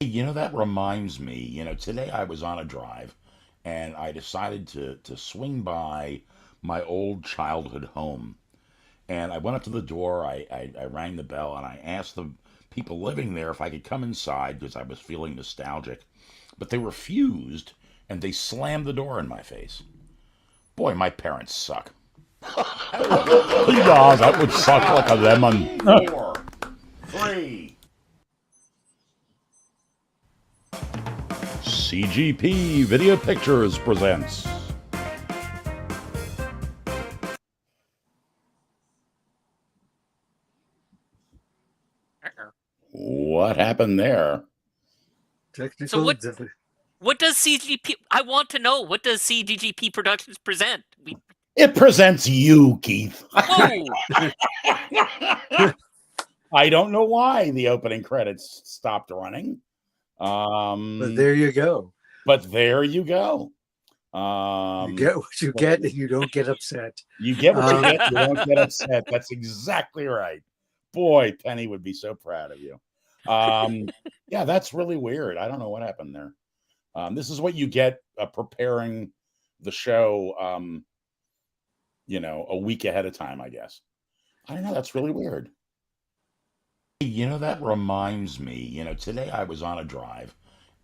That reminds me, today I was on a drive and I decided to swing by my old childhood home. And I went up to the door, I rang the bell, and I asked the people living there if I could come inside because I was feeling nostalgic. But they refused and they slammed the door in my face. Boy, my parents suck. Yeah, that would suck like a lemon. Four, three. CGP Video Pictures presents. What happened there? So Technical what diffi- what does CGP? I want to know, what does CGP Productions present? It presents you, Keith. Whoa! I don't know why the opening credits stopped running. But there you go. But there you go. You get what you get, and you don't get upset. You get what you get. You don't get upset. That's exactly right. Boy, Penny would be so proud of you. Yeah, that's really weird. I don't know what happened there. This is what you get preparing the show, a week ahead of time, I guess. I don't know. That's really weird. That reminds me, today I was on a drive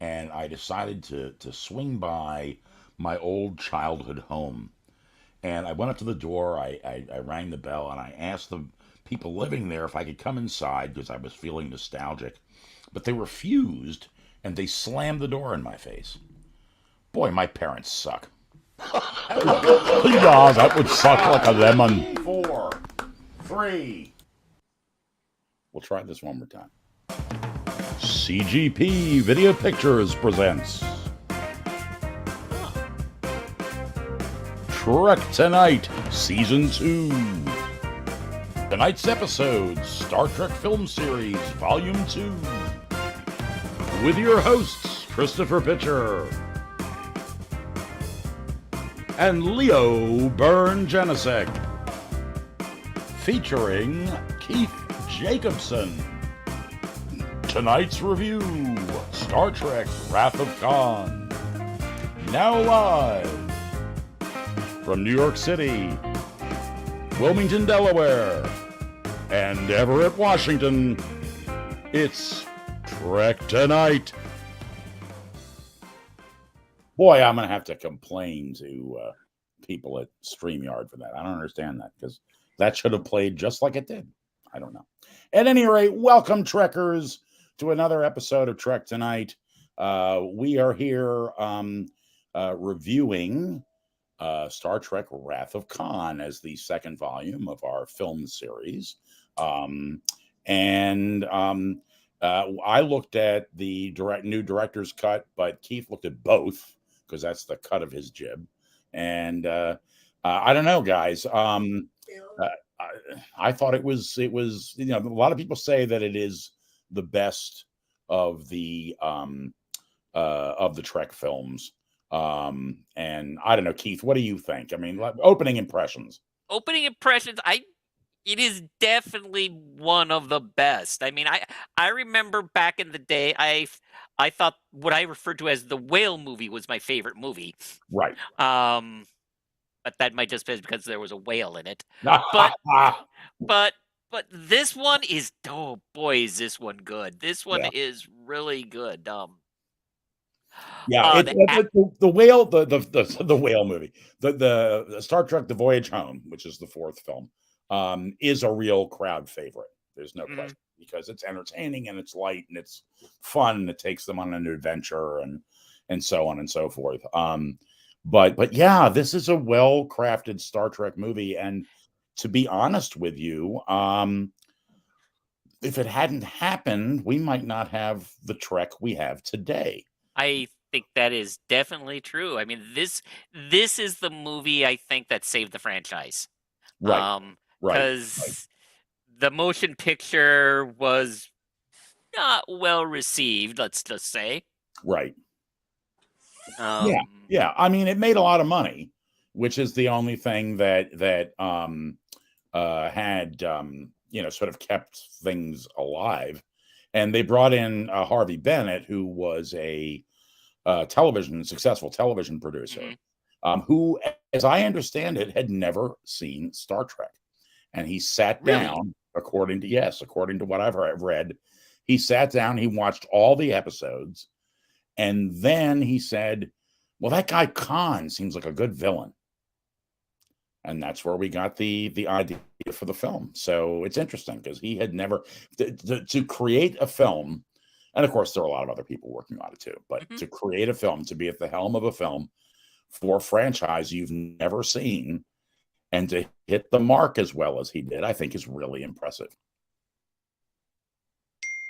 and I decided to swing by my old childhood home. And I went up to the door, I rang the bell, and I asked the people living there if I could come inside because I was feeling nostalgic. But they refused and they slammed the door in my face. Boy, my parents suck. Yeah, that would suck like a lemon. Four, three. We'll try this one more time. CGP Video Pictures presents Trek Tonight, Season 2. Tonight's episode, Star Trek Film Series, Volume 2. With your hosts, Christopher Pitcher and Leo Byrne-Janicek. Featuring Keith Jacobson. Tonight's review, Star Trek Wrath of Khan. Now live from New York City, Wilmington, Delaware, and Everett, Washington, it's Trek Tonight. Boy, I'm going to have to complain to people at StreamYard for that. I don't understand that because that should have played just like it did. I don't know. At any rate, welcome, Trekkers, to another episode of Trek Tonight. We are here reviewing Star Trek Wrath of Khan as the second volume of our film series. I looked at the new director's cut, but Keith looked at both because that's the cut of his jib. And I don't know, guys. I thought it was, a lot of people say that it is the best of the Trek films. And I don't know, Keith, what do you think? I mean, opening impressions. It is definitely one of the best. I mean, I remember back in the day, I thought what I referred to as the whale movie was my favorite movie. Right. But that might just be because there was a whale in it. But this one is, oh boy, is this one good. This one is really good. The whale, the whale movie, the Star Trek: The Voyage Home, which is the fourth film, is a real crowd favorite. There's no question, because it's entertaining and it's light and it's fun and it takes them on an adventure and so on and so forth. But yeah, this is a well-crafted Star Trek movie, and to be honest with you, if it hadn't happened, we might not have the Trek we have today. I think that is definitely true. I mean, this is the movie I think that saved the franchise. Right. Because the motion picture was not well received, let's just say. Right. Yeah. I mean, it made a lot of money, which is the only thing that had sort of kept things alive. And they brought in Harvey Bennett, who was a successful television producer, who, as I understand it, had never seen Star Trek. And he sat down, according to what I've read, he sat down, he watched all the episodes, and then he said, well, that guy Khan seems like a good villain. And that's where we got the idea for the film. So it's interesting because he had never to create a film, and of course there are a lot of other people working on it too, but to create a film, to be at the helm of a film for a franchise you've never seen, and to hit the mark as well as he did, I think is really impressive.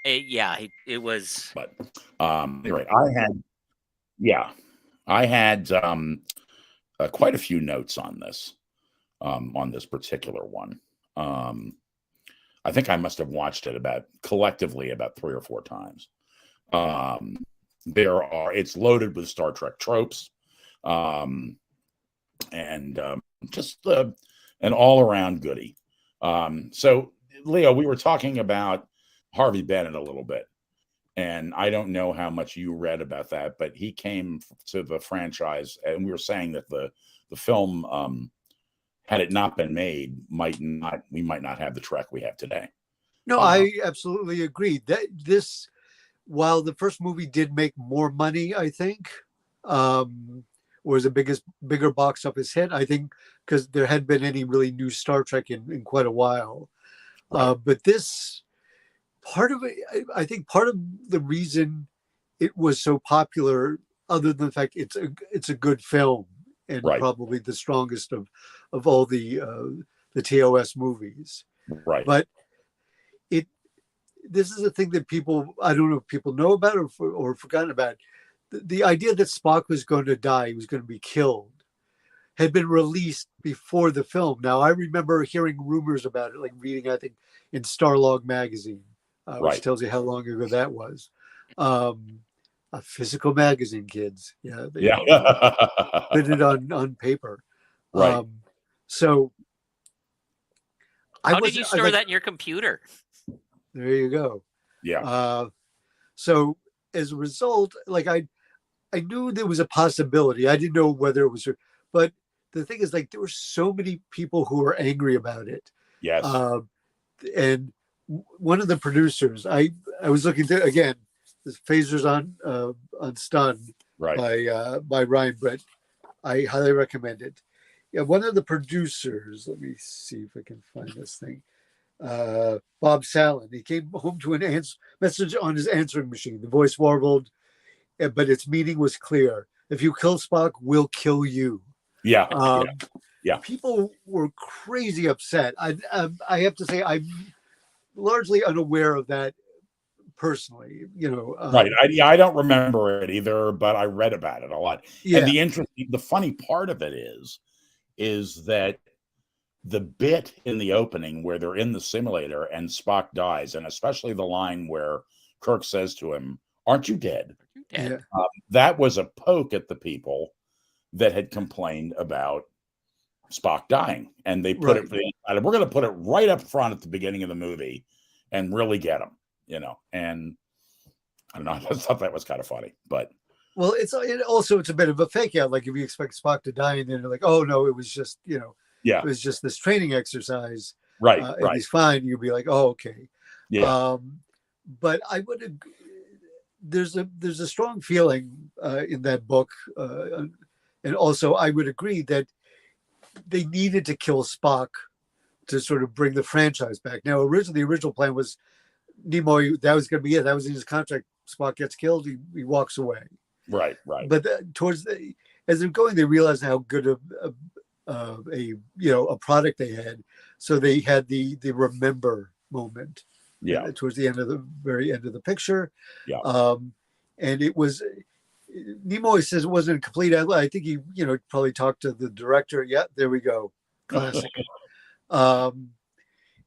It was. But anyway, I had quite a few notes on this particular one. I think I must have watched it collectively about 3 or 4 times. It's loaded with Star Trek tropes, and just an all-around goodie. So, Leo, we were talking about Harvey Bennett a little bit, and I don't know how much you read about that, but he came to the franchise, and we were saying that the film, had it not been made, we might not have the Trek we have today. No, I absolutely agree. That while the first movie did make more money, I think, was a bigger box office hit, I think, because there hadn't been any really new Star Trek in quite a while. Right. But this part of it, I think part of the reason it was so popular, other than the fact it's a good film and probably the strongest of all the TOS movies. Right. But this is a thing that I don't know if people know about or forgotten about. The idea that Spock was going to die, he was going to be killed, had been released before the film. Now, I remember hearing rumors about it, like reading, I think, in Starlog magazine, which tells you how long ago that was. A physical magazine, kids. Yeah. Put it on paper. Right. So how did you store that in your computer? There you go. Yeah. So as a result, like I knew there was a possibility. I didn't know whether it was, but the thing is, like, there were so many people who were angry about it. Yes. And one of the producers, I was looking to, again, this Phasers on Stun by Ryan Brett. I highly recommend it. Yeah, one of the producers, let me see if I can find this thing. Bob Sallin. He came home to a message on his answering machine. The voice warbled, but its meaning was clear. If you kill Spock, we'll kill you. Yeah. Yeah. People were crazy upset. I have to say, I'm largely unaware of that personally. Right. I don't remember it either, but I read about it a lot. Yeah. And the funny part of it is that the bit in the opening where they're in the simulator and Spock dies, and especially the line where Kirk says to him, "Aren't you dead?" Yeah. That was a poke at the people that had complained about Spock dying, and they put it. We're going to put it right up front at the beginning of the movie, and really get them, And I don't know. I thought that was kind of funny, but well, it's a bit of a fake out. Like if you expect Spock to die, and then you're like, "Oh no, it was just it was just this training exercise." Right. And he's fine. You'd be like, "Oh, okay." Yeah. But I would. There's a strong feeling in that book, and also I would agree that they needed to kill Spock to sort of bring the franchise back. Now, the original plan was Nimoy. That was going to be it. That was in his contract. Spock gets killed. He walks away. Right. But as they're going, they realized how good a product they had. So they had the remember moment. Yeah. Towards the very end of the picture. Yeah. And it was. Nimoy says it wasn't a complete. I think he probably talked to the director. Yeah, there we go. Classic.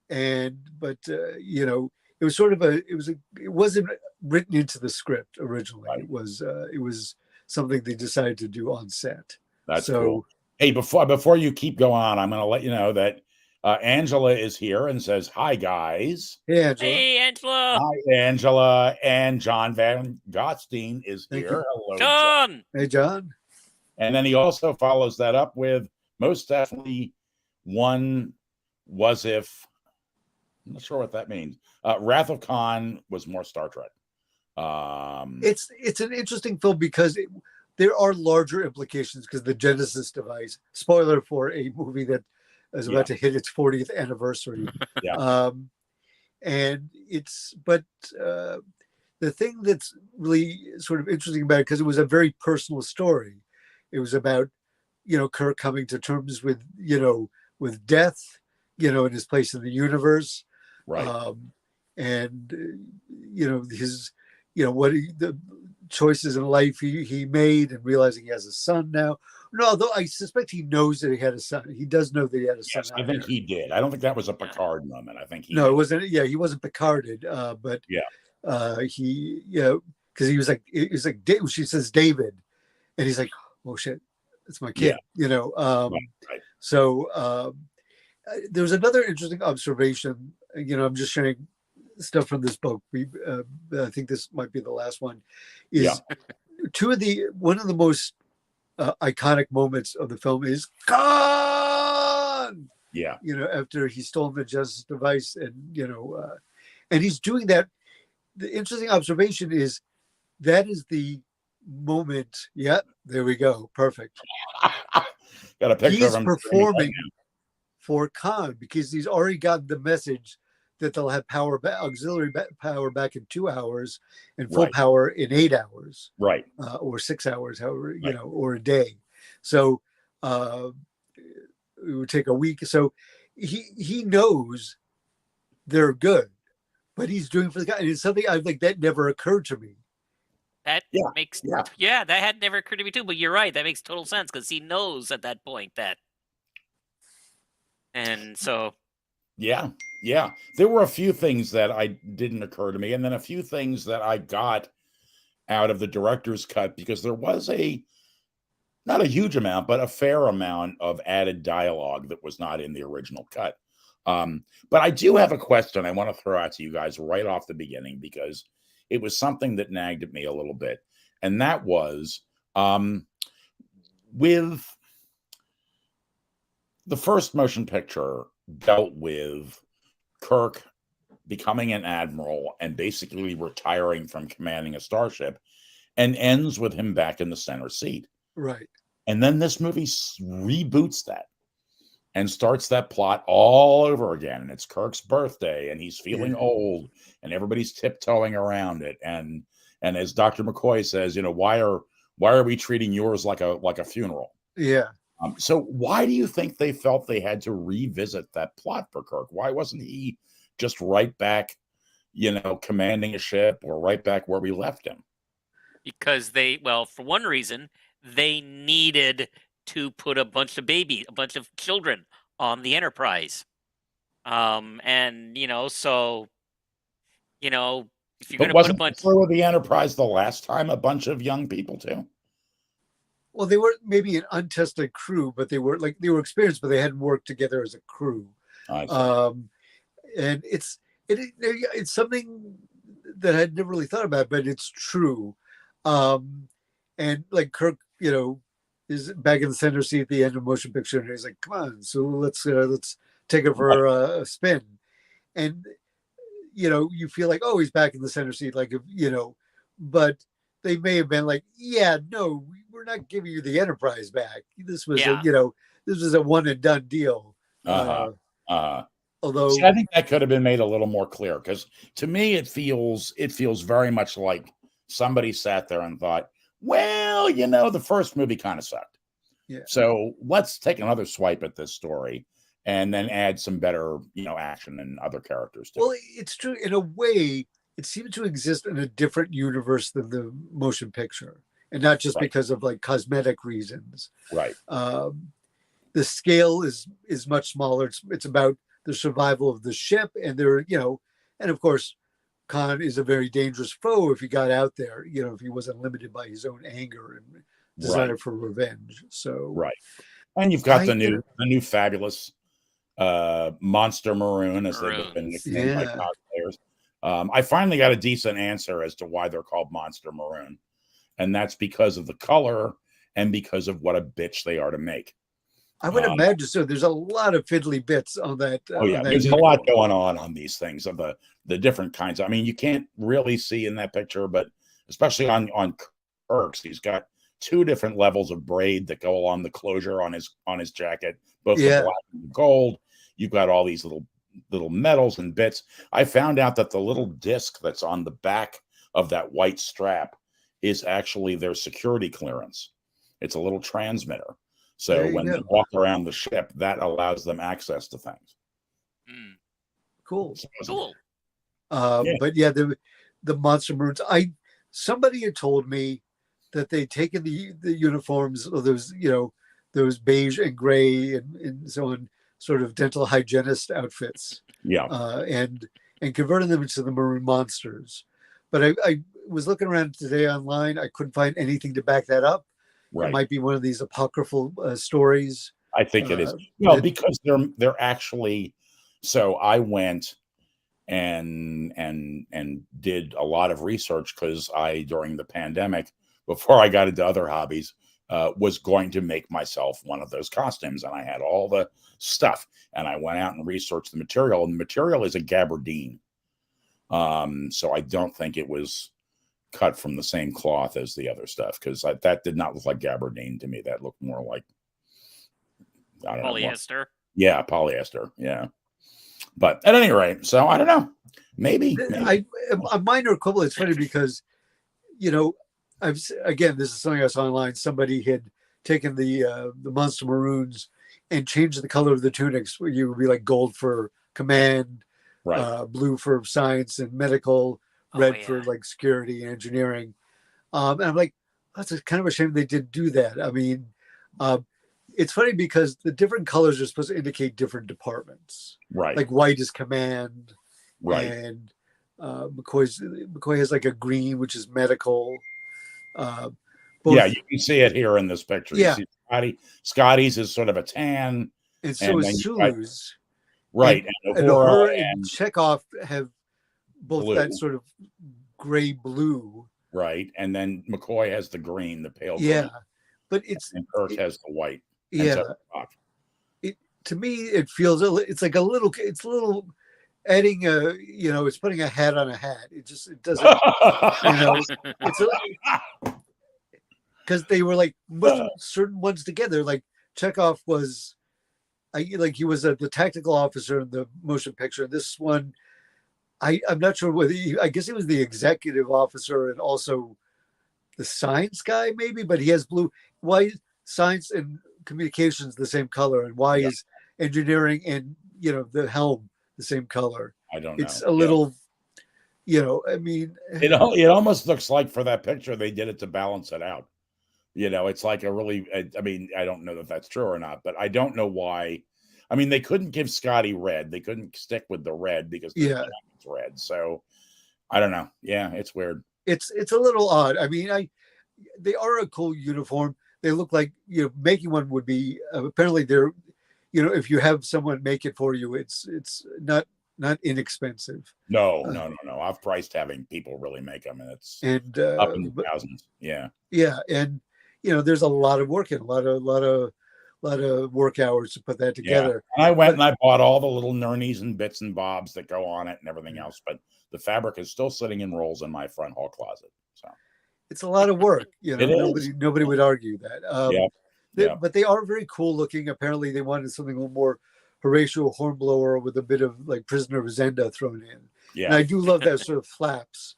It was sort of it wasn't written into the script originally. Right. It was something they decided to do on set. That's cool. Hey, before you keep going on, I'm going to let you know that Angela is here and says, "Hi, guys." Hey, Angela. Hey, Angela. Hi, Angela. And John Van Gotstein is Thank here. you. Hello, John. Hey, John. And then he also follows that up with most definitely one was if, I'm not sure what that means. Wrath of Khan was more Star Trek. It's an interesting film because there are larger implications because the Genesis device, spoiler for a movie that is about to hit its 40th anniversary. Yeah. And but the thing that's really sort of interesting about it, because it was a very personal story. It was about, Kirk coming to terms with, with death, in his place in the universe. Right. And, his, the choices in life he made, and realizing he has a son now. No, although I suspect he knows that he had a son. He does know that he had a son. Yes, I think he did. I don't think that was a Picard moment. I think he No, it wasn't. Yeah, he wasn't Picarded. But he, because he was like, she says David, and he's like, oh shit, it's my kid. Right. So there was another interesting observation. I'm just sharing stuff from this book. I think this might be the last one. Is one of the most iconic moments of the film is Khan. Yeah. After he stole the Genesis device, and and he's doing that. The interesting observation is that is the moment. Yeah, there we go. Perfect. Got a picture He's of him performing for Khan because he's already gotten the message that they'll have auxiliary power back in 2 hours and full power in 8 hours. Right. Or 6 hours, however, or a day. So it would take a week. So he knows they're good, but he's doing for the guy. And it's something that never occurred to me. That makes that had never occurred to me too. But you're right. That makes total sense because he knows at that point that, and so yeah. There were a few things that I didn't occur to me, and then a few things that I got out of the director's cut because there was not a huge amount, but a fair amount of added dialogue that was not in the original cut. But I do have a question I want to throw out to you guys right off the beginning because it was something that nagged at me a little bit. And that was with the first motion picture dealt with Kirk becoming an admiral and basically retiring from commanding a starship and ends with him back in the center seat. Right. And then this movie reboots that and starts that plot all over again. And it's Kirk's birthday and he's feeling old and everybody's tiptoeing around it. And as Dr. McCoy says, why are we treating yours like a funeral? Yeah. So why do you think they felt they had to revisit that plot for Kirk? Why wasn't he just right back, commanding a ship or right back where we left him? Because for one reason, they needed to put a bunch of children on the Enterprise. And so if you're going to put a bunch through the Enterprise the last time a bunch of young people too. Well, they were maybe an untested crew, but they were experienced, but they hadn't worked together as a crew. And it's something that I'd never really thought about, but it's true. And like Kirk, is back in the center seat at the end of motion picture, and he's like, "Come on, so let's take it for a spin." And you feel like, oh, he's back in the center seat, like but they may have been like, "Yeah, no, we're not giving you the Enterprise back. This was this was a one and done deal." Although I think that could have been made a little more clear because to me it feels very much like somebody sat there and thought, well, the first movie kind of sucked. Yeah. So let's take another swipe at this story and then add some better, action and other characters too. Well, it's true. In a way, it seems to exist in a different universe than the motion picture. And not just because of like cosmetic reasons. Right. The scale is much smaller. It's about the survival of the ship. And and of course, Khan is a very dangerous foe if he got out there, if he wasn't limited by his own anger and desire for revenge. So and you've got the new fabulous Monster Maroon, as they've been Maroons. nicknamed by Yeah. cosplayers. I finally got a decent answer as to why they're called Monster Maroon, and that's because of the color and because of what a bitch they are to make. I would imagine so. There's a lot of fiddly bits on that. Oh yeah, on that there's a uniform. lot going on these things of the different kinds. I mean, you can't really see in that picture, but especially on Kirk's, he's got two different levels of braid that go along the closure on his jacket, both the Yeah. black and the gold. You've got all these little metals and bits. I found out that the little disc that's on the back of that white strap is actually their security clearance. It's a little transmitter. So There you when go. they walk around the ship, that allows them access to things. Mm, Cool. cool. Yeah. But yeah, the Monster Maroons. Somebody had told me that they'd taken the uniforms of those beige and gray and so on, sort of dental hygienist outfits, Yeah. and converted them into the Maroon Monsters. But I was looking around today online. I couldn't find anything to back that up. Right. It might be one of these apocryphal stories. I think it is. No, that- because they're actually. So I went and did a lot of research because I, during the pandemic, before I got into other hobbies, was going to make myself one of those costumes, and I had all the stuff, and I went out and researched the material, and the material is a gabardine. So I don't think it was cut from the same cloth as the other stuff, because that did not look like gabardine to me. That looked more like, I don't know. Polyester. Yeah, polyester. Yeah. But at any rate, so I don't know. Maybe. A minor quibble. It's funny because, again, this is something I saw online. Somebody had taken the Monster Maroons and changed the color of the tunics. Where you would be like gold for command, Right. blue for science and medical, red yeah. for like security and engineering. And I'm like, that's kind of a shame they didn't do that. I mean, it's funny because the different colors are supposed to indicate different departments. Right. Like white is command, Right. and McCoy has like a green, which is medical. Both, Yeah, you can see it here in this picture. Yeah. You see Scotty's is sort of a tan. and so and then is you got- Sulu's. Right. And Uhura her and Chekhov have both Blue. that sort of gray blue. right. And then McCoy has the green, the pale Yeah, green. but it's And Kirk has the white. And yeah. so does Spock. To me, it feels it's like a little adding it's putting a hat on a hat. It doesn't, it's because they were like mushing certain ones together. Like Chekhov was, he was the tactical officer in the motion picture. This one, I'm not sure whether I guess he was the executive officer and also the science guy, maybe. But he has blue. Why is science and communications the same color, and why is engineering and the helm the same color? I don't know. It's a little, I mean, It almost looks like for that picture they did it to balance it out. It's like a really. I mean, I don't know that that's true or not, but I don't know why. I mean, they couldn't give Scotty red. They couldn't stick with the red because the jacket's red. So I don't know. Yeah, it's weird. It's a little odd. I mean, they are a cool uniform. They look like making one would be apparently they're if you have someone make it for you, it's not inexpensive. No. I've priced having people really make them, and it's up in the thousands. Yeah. Yeah, and there's a lot of work in a lot of work hours to put that together. Yeah. And I went and I bought all the little nurnies and bits and bobs that go on it and everything else, but the fabric is still sitting in rolls in my front hall closet. So it's a lot of work. Nobody would argue that. But they are very cool looking. Apparently, they wanted something a little more Horatio Hornblower with a bit of like Prisoner of Zenda thrown in. Yeah, and I do love that sort of flaps.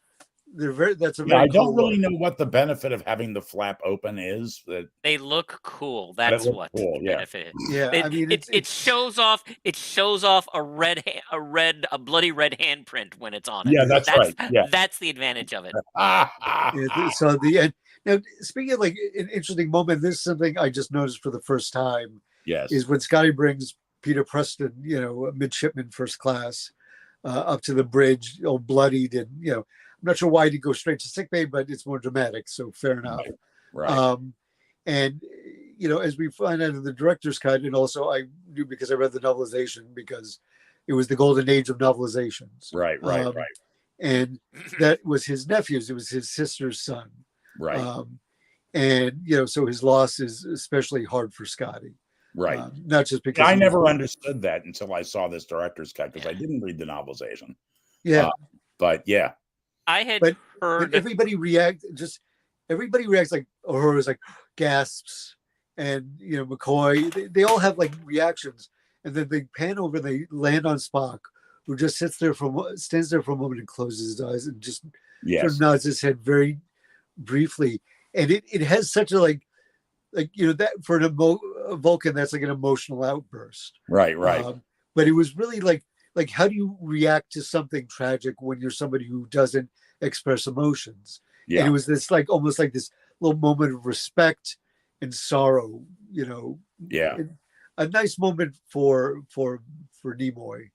That's a very I cool don't really look. know what the benefit of having the flap open is. That They look cool. That's what cool, the yeah. benefit is. Yeah, I mean, it shows off a bloody red handprint when it's on it. Yeah, that's right. Yeah. That's the advantage of it. So the end. Now, speaking of like an interesting moment, this is something I just noticed for the first time. Yes. Is when Scotty brings Peter Preston, a midshipman first class, up to the bridge, all bloodied, and I'm not sure why he didn't go straight to sickbay, but it's more dramatic, so fair enough. Right. And as we find out in the director's cut, and also I knew because I read the novelization, because it was the golden age of novelizations. Right. And that was his nephew's. It was his sister's son. Right. And so his loss is especially hard for Scotty. Right. Not just because I never understood that until I saw this director's cut, because I didn't read the novelization. Yeah. But yeah. I had But heard. everybody reacts like, or was like gasps, and McCoy. They all have like reactions, and then they pan over. They land on Spock, who just stands there for a moment and closes his eyes and just sort of nods his head very briefly. And it has such a like that for a Vulcan, that's like an emotional outburst. Right. But it was really like how do you react to something tragic when you're somebody who doesn't express emotions? Yeah. And it was this like almost like this little moment of respect and sorrow, Yeah. a nice moment for Nimoy.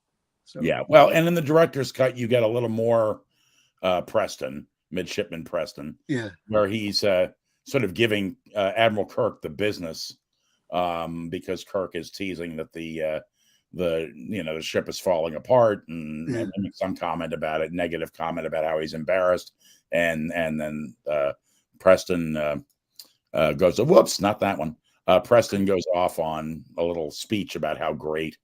So Yeah. Well, and in the director's cut, you get a little more Preston, Midshipman Preston. Yeah. Where he's sort of giving Admiral Kirk the business, because Kirk is teasing that the ship is falling apart, and making some comment about it, negative comment about how he's embarrassed, and then Preston goes, whoops, not that one. Preston goes off on a little speech about how great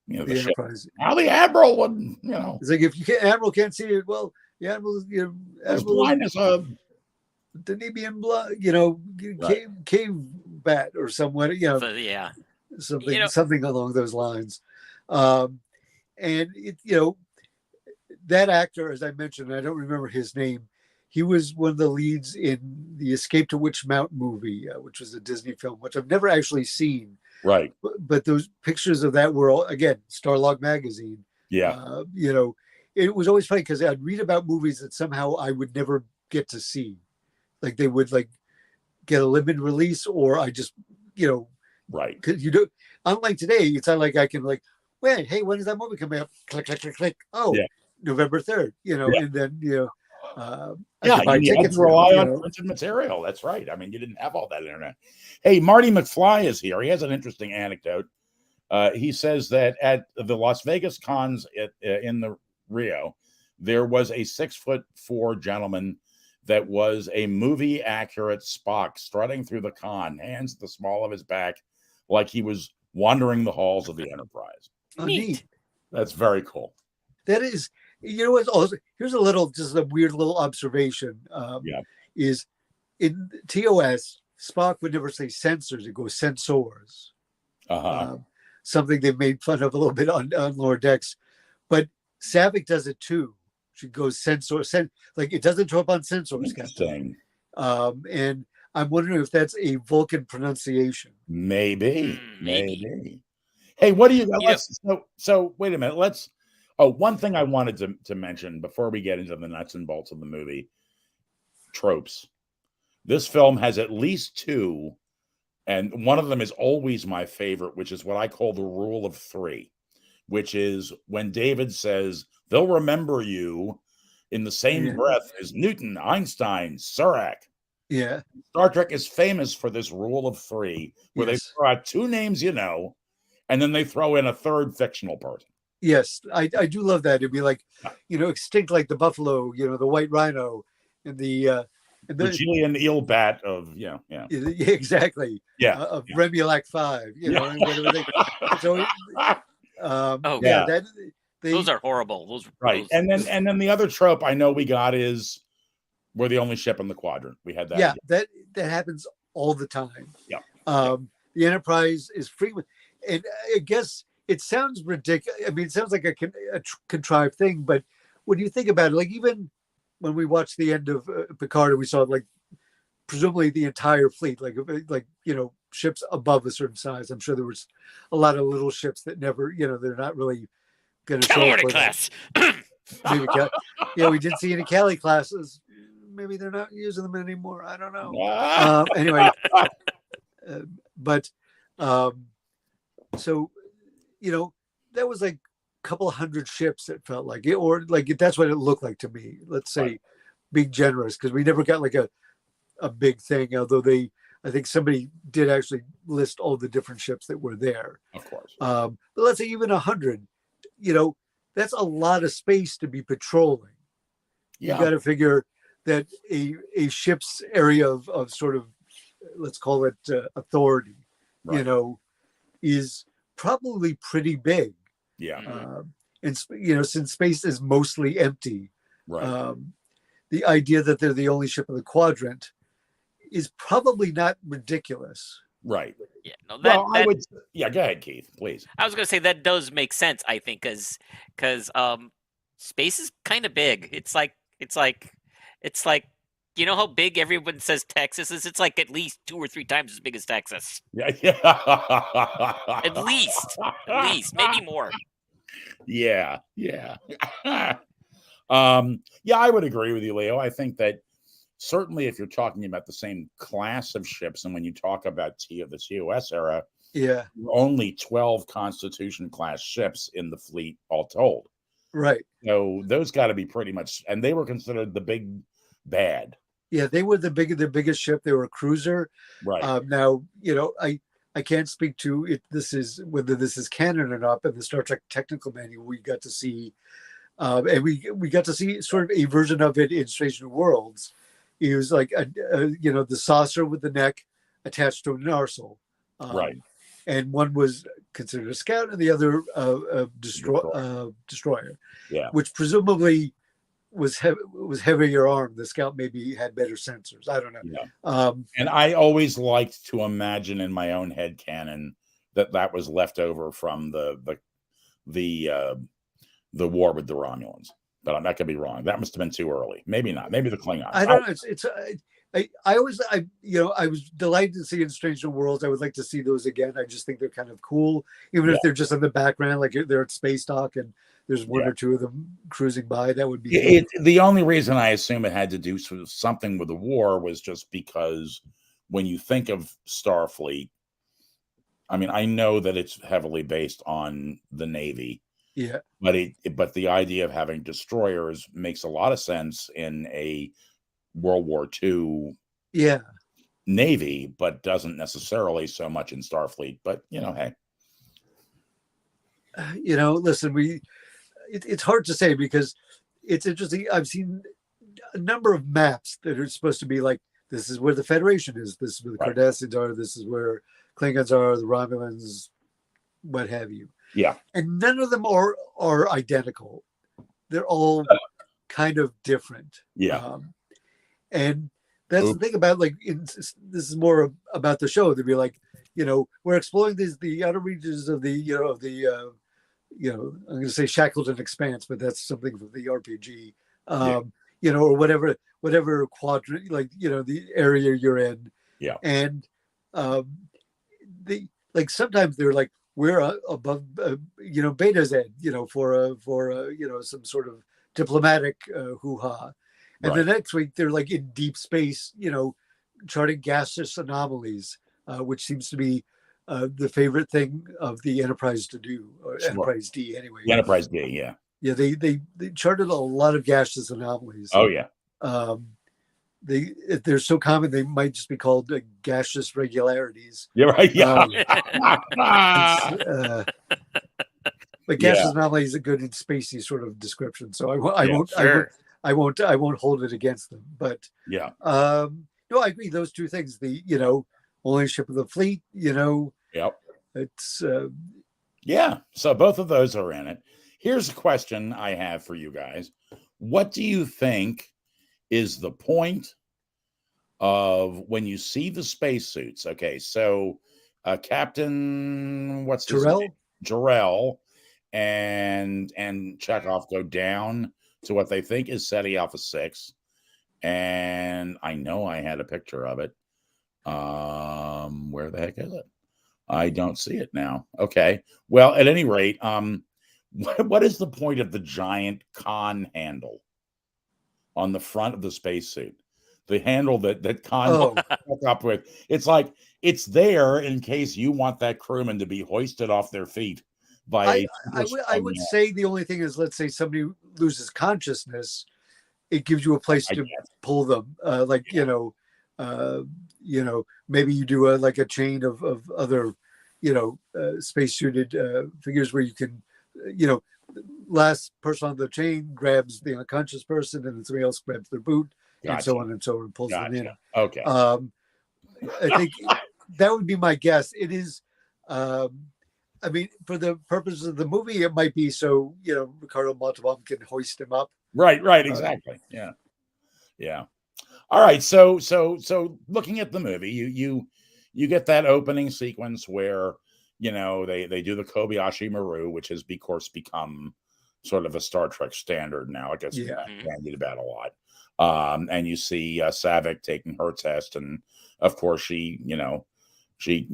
the ship, how the Admiral would, it's like, if Admiral can't see it, well, the Admiral, blindness of the Nebian blood, cave bat or somewhat, Yeah. something along those lines. And that actor, as I mentioned, I don't remember his name. He was one of the leads in the Escape to Witchmount movie, which was a Disney film, which I've never actually seen. Right. But those pictures of that were all, again, Starlog magazine. Yeah. It was always funny because I'd read about movies that somehow I would never get to see. Like they would like get a limited release, or I just, right. Because unlike today, it's not like I can like, wait, hey, when is that movie coming up? Click, click, click, click. Oh, yeah. November 3rd, and then, you had to rely on printed material. That's right. I mean, you didn't have all that internet. Hey, Marty McFly is here. He has an interesting anecdote. He says that at the Las Vegas cons in the Rio, there was a 6'4" gentleman that was a movie accurate Spock strutting through the con, hands at the small of his back, like he was wandering the halls of the Enterprise. Neat. That's very cool. That is, what's also, here's just a weird little observation. Is in TOS, Spock would never say sensors, it goes sensors. Something they've made fun of a little bit on Lower Decks. But Savick does it too. She goes sensor, like it doesn't show up on sensors. Interesting. And I'm wondering if that's a Vulcan pronunciation. Maybe. Hey, what do you got? So wait a minute. One thing I wanted to mention before we get into the nuts and bolts of the movie, tropes. This film has at least two, and one of them is always my favorite, which is what I call the rule of three, which is when David says, they'll remember you in the same breath as Newton, Einstein, Surak. Yeah. Star Trek is famous for this rule of three, where they throw out two names, and then they throw in a third fictional person. Yes, I do love that. It'd be like, extinct like the buffalo, the white rhino, and the Gillian Eelbat of exactly. Yeah. Of Remulac 5, and whatever those are horrible. Those right. And then the other trope I know we got is we're the only ship in the quadrant. We had that. Yeah, that happens all the time. Yeah. The Enterprise is frequent, and I guess it sounds ridiculous. I mean, it sounds like a contrived thing, but when you think about it, like even when we watched the end of Picard, and we saw like presumably the entire fleet, like ships above a certain size. I'm sure there was a lot of little ships that never, they're not really going to show up. Class. Maybe, we did see any Cali classes. Maybe they're not using them anymore. I don't know. Anyway, so that was like a couple hundred ships. It felt like it, or like that's what it looked like to me. Let's say, being generous, because we never got like a big thing. Although I I think somebody did actually list all the different ships that were there. Of course. But let's say even 100, that's a lot of space to be patrolling. Yeah. You got to figure that a ship's area of sort of, let's call it authority, Right. is probably pretty big. Yeah. And since space is mostly empty, Right. the idea that they're the only ship in the quadrant is probably not ridiculous. Right. Yeah, no, I would. Yeah, go ahead, Keith, please. I was going to say that does make sense. I think because space is kind of big. It's like how big everyone says Texas is. It's like at least 2 or 3 times as big as Texas. Yeah. At least, maybe more. Yeah. I would agree with you, Leo. I think that certainly if you're talking about the same class of ships, and when you talk about the TOS era, only 12 Constitution class ships in the fleet all told. Right. So those got to be pretty much, and they were considered the big bad. Yeah, they were the biggest ship. They were a cruiser. Right. Now, I can't speak to it. Whether this is canon or not, but the Star Trek technical manual we got to see, and we got to see sort of a version of it in Strange New Worlds. It was like the saucer with the neck attached to a narsil. Right. And one was considered a scout, and the other destroyer. Yeah. Which presumably was heavier armed. The scout maybe had better sensors. I don't know. Yeah. And I always liked to imagine in my own head canon that was left over from the war with the Romulans. But that could be wrong. That must have been too early. Maybe not. Maybe the Klingons. I don't know. I was delighted to see in Strange New Worlds. I would like to see those again. I just think they're kind of cool, even if they're just in the background, like they're at space dock and there's one or two of them cruising by. That would be cool. The only reason I assume it had to do something with the war was just because when you think of Starfleet, I mean, I know that it's heavily based on the Navy. Yeah. But the idea of having destroyers makes a lot of sense in a World War II Navy, but doesn't necessarily so much in Starfleet. But hey. Listen, it's hard to say because it's interesting. I've seen a number of maps that are supposed to be like, this is where the Federation is, this is where the Cardassians are, this is where Klingons are, the Romulans, what have you. Yeah. And none of them are identical. They're all kind of different. Yeah. And that's the thing about this is more about the show. They'd be like, we're exploring the outer regions of the I'm going to say Shackleton Expanse, but that's something from the RPG. Or whatever quadrant, the area you're in. Yeah. And sometimes they're like, we're above, Beta Z, for some sort of diplomatic hoo-ha. And the next week they're like in deep space, charting gaseous anomalies, which seems to be the favorite thing of the Enterprise to do, or Enterprise D anyway. The Enterprise D, yeah. Yeah, they charted a lot of gaseous anomalies. Oh yeah. They're so common they might just be called gaseous regularities. Yeah, right. Yeah. But gaseous anomaly is a good and spacey sort of description, so I won't hold it against them. But yeah, no, I agree. Those two things, the only ship of the fleet, Yep. It's So both of those are in it. Here's a question I have for you guys: what do you think is the point of when you see the spacesuits? Okay, so Captain, what's his name? Jarrell and Chekhov go down to what they think is SETI Alpha 6, and I know I had a picture of it. Where the heck is it? I don't see it now. Okay, well, at any rate, what is the point of the giant con handle on the front of the spacesuit? The handle that con hook up with. It's like it's there in case you want that crewman to be hoisted off their feet by. I would say the only thing is, let's say somebody loses consciousness, it gives you a place to pull them. uh, maybe you do like a chain of other, spacesuited figures where you can, last person on the chain grabs the unconscious person, and then somebody else grabs their boot, and so Gotcha. on and so on, and pulls them in. Okay. I think that would be my guess. It is. I mean, for the purposes of the movie, it might be so Ricardo Montalban can hoist him up. Right. Exactly. Yeah. All right. So looking at the movie, you get that opening sequence where they do the Kobayashi Maru, which has of course become sort of a Star Trek standard now. It gets bandied about a lot. And you see Saavik taking her test, and of course she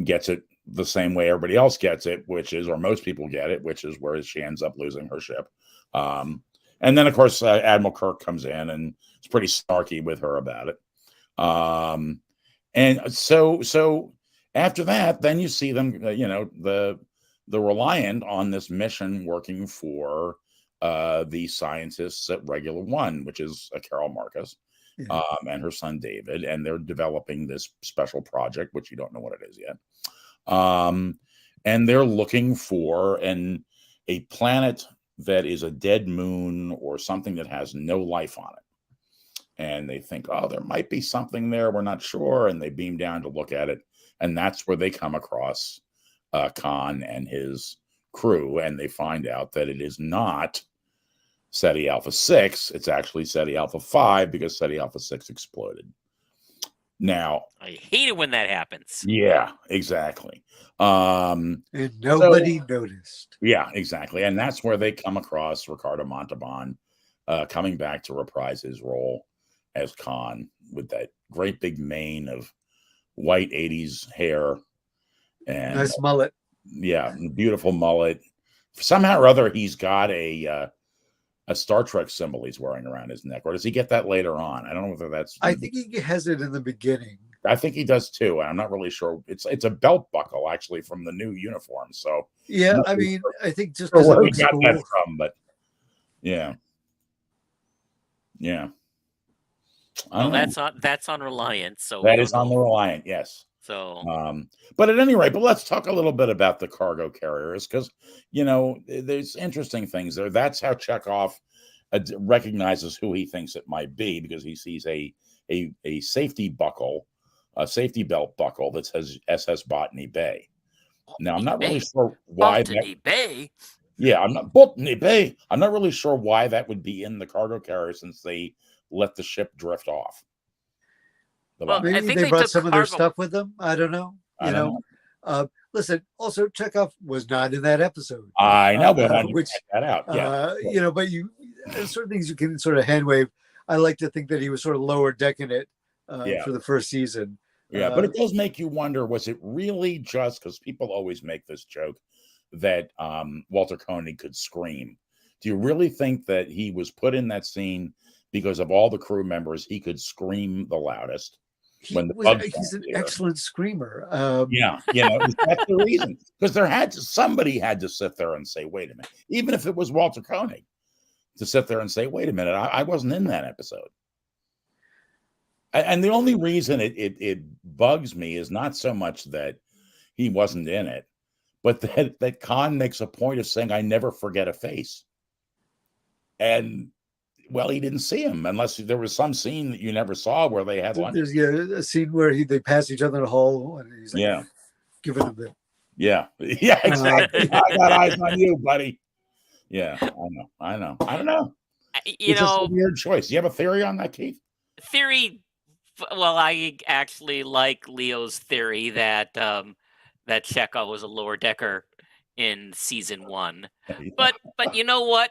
gets it the same way everybody else gets it, or most people get it, which is where she ends up losing her ship. And then of course Admiral Kirk comes in and is pretty snarky with her about it. And so after that, then you see them, the Reliant on this mission working for the scientists at Regular One, which is Carol Marcus, and her son David, and they're developing this special project, which you don't know what it is yet. And they're looking for a planet that is a dead moon or something that has no life on it. And they think, oh, there might be something there, we're not sure. And they beam down to look at it. And that's where they come across Khan and his crew. And they find out that it is not Ceti Alpha 6. It's actually Ceti Alpha 5, because Ceti Alpha 6 exploded. Now, I hate it when that happens. Yeah, exactly. And nobody noticed. Yeah, exactly. And that's where they come across Ricardo Montalban coming back to reprise his role as Khan with that great big mane of white 80s hair and nice mullet. Yeah, beautiful mullet. Somehow or other, he's got a Star Trek symbol he's wearing around his neck, or does he get that later on? I don't know whether that's. I think he has it in the beginning. I think he does too. I'm not really sure. It's a belt buckle actually from the new uniform. So yeah, I mean, I think just where we got that from, but yeah. Well, that's on Reliant. So that is on the Reliant, yes. So, but at any rate, let's talk a little bit about the cargo carriers, because there's interesting things there. That's how Chekhov recognizes who he thinks it might be, because he sees a safety buckle, a safety belt buckle that says SS Botany Bay. Now, I'm not really sure why Botany Bay. Yeah, I'm not Botany Bay. I'm not really sure why that would be in the cargo carrier, since they let the ship drift off. Well, maybe I think they brought some of their stuff with them. I don't know. You know. Listen, also Chekhov was not in that episode. I know, but I check that out. Yeah. But certain things you can sort of hand wave. I like to think that he was sort of lower decking it for the first season. Yeah, but it does make you wonder, was it really just because people always make this joke that Walter Koenig could scream? Do you really think that he was put in that scene because of all the crew members, he could scream the loudest? He's an excellent screamer. That's the reason. Because somebody had to sit there and say, wait a minute. Even if it was Walter Koenig, to sit there and say, wait a minute, I wasn't in that episode. And the only reason it bugs me is not so much that he wasn't in it, but that Khan makes a point of saying, I never forget a face. And well, he didn't see him, unless there was some scene that you never saw where they had lunch. There's a scene where they pass each other in the hall, and he's like, giving him the. Yeah, exactly. I got eyes on you, buddy. Yeah, I know. I don't know. It's just a weird choice. You have a theory on that, Keith? Well, I actually like Leo's theory that that Chekhov was a lower decker in season 1. But you know what?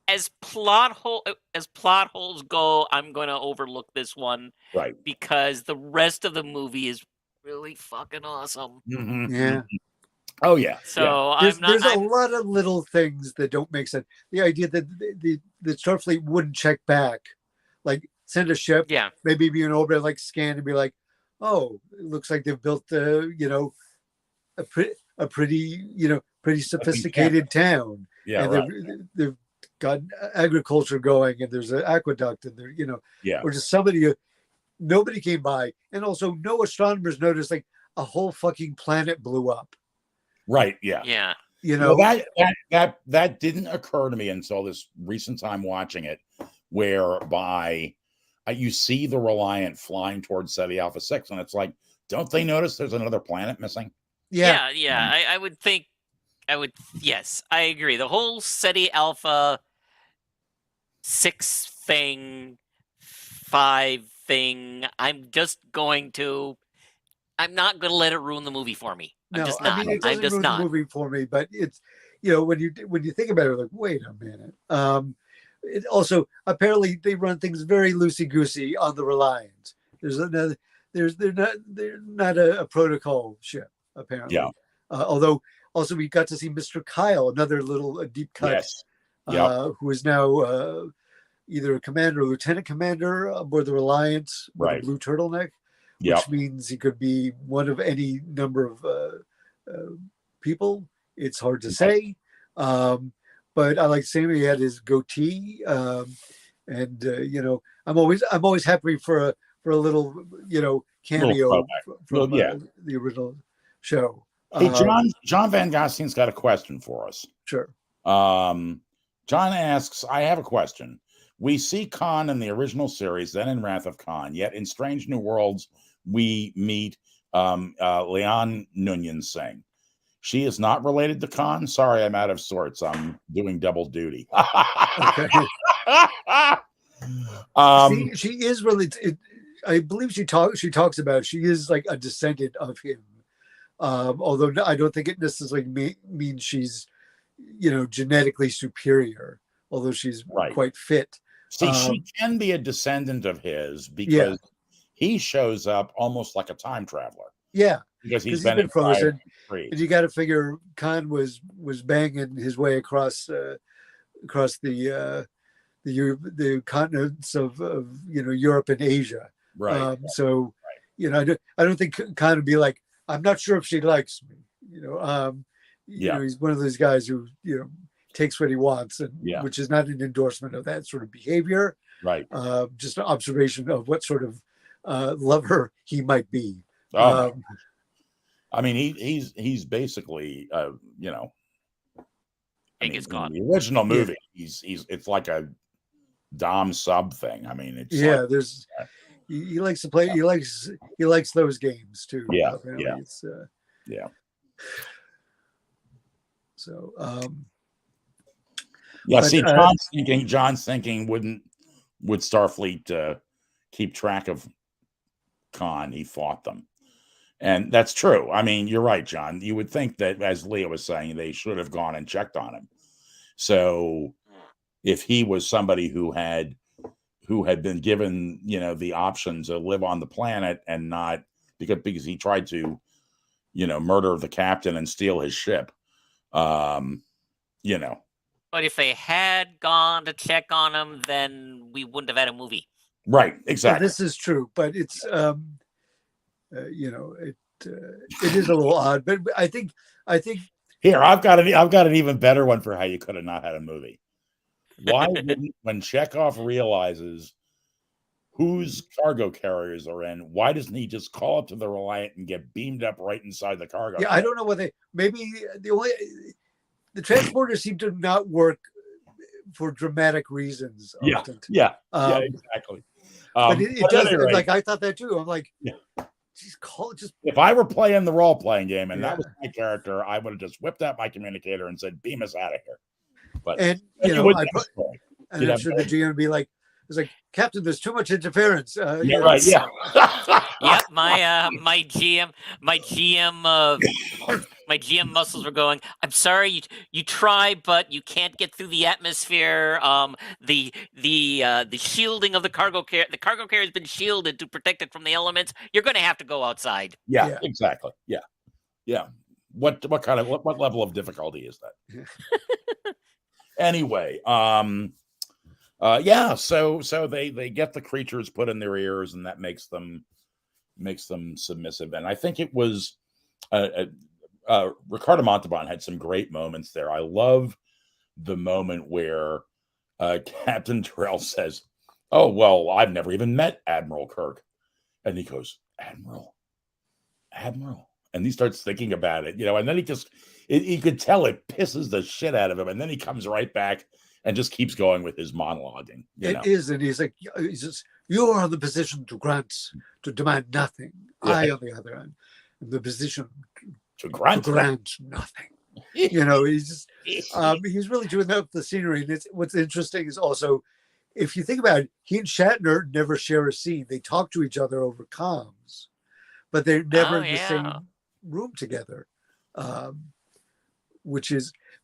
As plot holes go, I'm going to overlook this one, right? Because the rest of the movie is really fucking awesome. Mm-hmm. Yeah. Oh yeah. So there's a lot of little things that don't make sense. The idea that the Starfleet wouldn't check back, like send a ship, maybe be an orbit, like scan and be like, oh, it looks like they've built a pretty sophisticated town. Yeah, and they've got agriculture going, and there's an aqueduct, and there, Yeah. or just nobody came by, and also no astronomers noticed like a whole fucking planet blew up. Right. Yeah. Yeah. That didn't occur to me until this recent time watching it, whereby you see the Reliant flying towards SETI Alpha 6, and it's like, don't they notice there's another planet missing? Yeah. I would think. Yes, I agree. The whole SETI Alpha 6 thing, 5 thing. I'm not going to let it ruin the movie for me. I'm just not. I mean, it doesn't ruin the movie for me, but it's, when you think about it, like, wait a minute. It also, apparently they run things very loosey goosey on the Reliant. They're not a protocol ship, apparently. Yeah. Although also we got to see Mr. Kyle, another little deep cut, yes. who is now either a commander or lieutenant commander aboard the Reliant with a blue turtleneck, which means he could be one of any number of people. It's hard to say. But I like saying he had his goatee, and I'm always happy for a little cameo from the original show. Hey, John Van Gostein's got a question for us. Sure. John asks, I have a question. We see Khan in the original series, then in Wrath of Khan, yet in Strange New Worlds, we meet Leon Nunyan Singh. She is not related to Khan. Sorry, I'm out of sorts. I'm doing double duty. Okay. She is related. I believe she talks about she is like a descendant of him. Although I don't think it necessarily means she's, genetically superior, although she's quite fit. See, she can be a descendant of his because he shows up almost like a time traveler. Yeah. Because he's been frozen. And you got to figure Khan was banging his way across the continents of Europe and Asia. Right. So, I don't think Khan would be like, I'm not sure if she likes me. He's one of those guys who takes what he wants, and which is not an endorsement of that sort of behavior. Right. Just an observation of what sort of lover he might be. I mean, he's basically, Genghis Khan. The original movie, it's like a dom sub thing. I mean, it's there's he likes to play. He likes those games too. Yeah, It's, So, see, John's thinking, would Starfleet keep track of Khan? He fought them. And that's true. I mean, you're right, John. You would think that, as Leah was saying, they should have gone and checked on him. So if he was somebody who had been given, the option to live on the planet and not because he tried to, murder the captain and steal his ship, But if they had gone to check on him, then we wouldn't have had a movie. Right. Exactly. This is true, but it's it is a little odd, but I think here I've got an even better one for how you could have not had a movie. Why when Chekhov realizes whose cargo carriers are in, why doesn't he just call up to the Reliant and get beamed up right inside the cargo? I don't know what maybe the transporters seem to not work for dramatic reasons. Often. Yeah, exactly. But it does. Like I thought that too. I'm like, if I were playing the role-playing game and that was my character, I would have just whipped out my communicator and said, "Beam us out of here." But I'm sure the GM would be like, "It's like, Captain, there's too much interference." Right. Yeah. Yep. My GM muscles were going, I'm sorry, you try, but you can't get through the atmosphere. The shielding of the cargo carrier has been shielded to protect it from the elements. You're going to have to go outside. Yeah. Exactly. Yeah. What level of difficulty is that? Anyway, so they get the creatures put in their ears, and that makes them submissive. And I think it was Ricardo Montalban had some great moments there. I love the moment where Captain Terrell says, "Oh, well, I've never even met Admiral Kirk." And he goes, Admiral. And he starts thinking about it, and then you could tell it pisses the shit out of him. And then he comes right back and just keeps going with his monologuing. It is. And he's like, he says, you are in the position to demand nothing. Yeah. I, on the other hand, in the position to grant nothing. He's just, he's really doing up the scenery. And what's interesting is also, if you think about it, he and Shatner never share a scene. They talk to each other over comms, but they're never in the same room together, which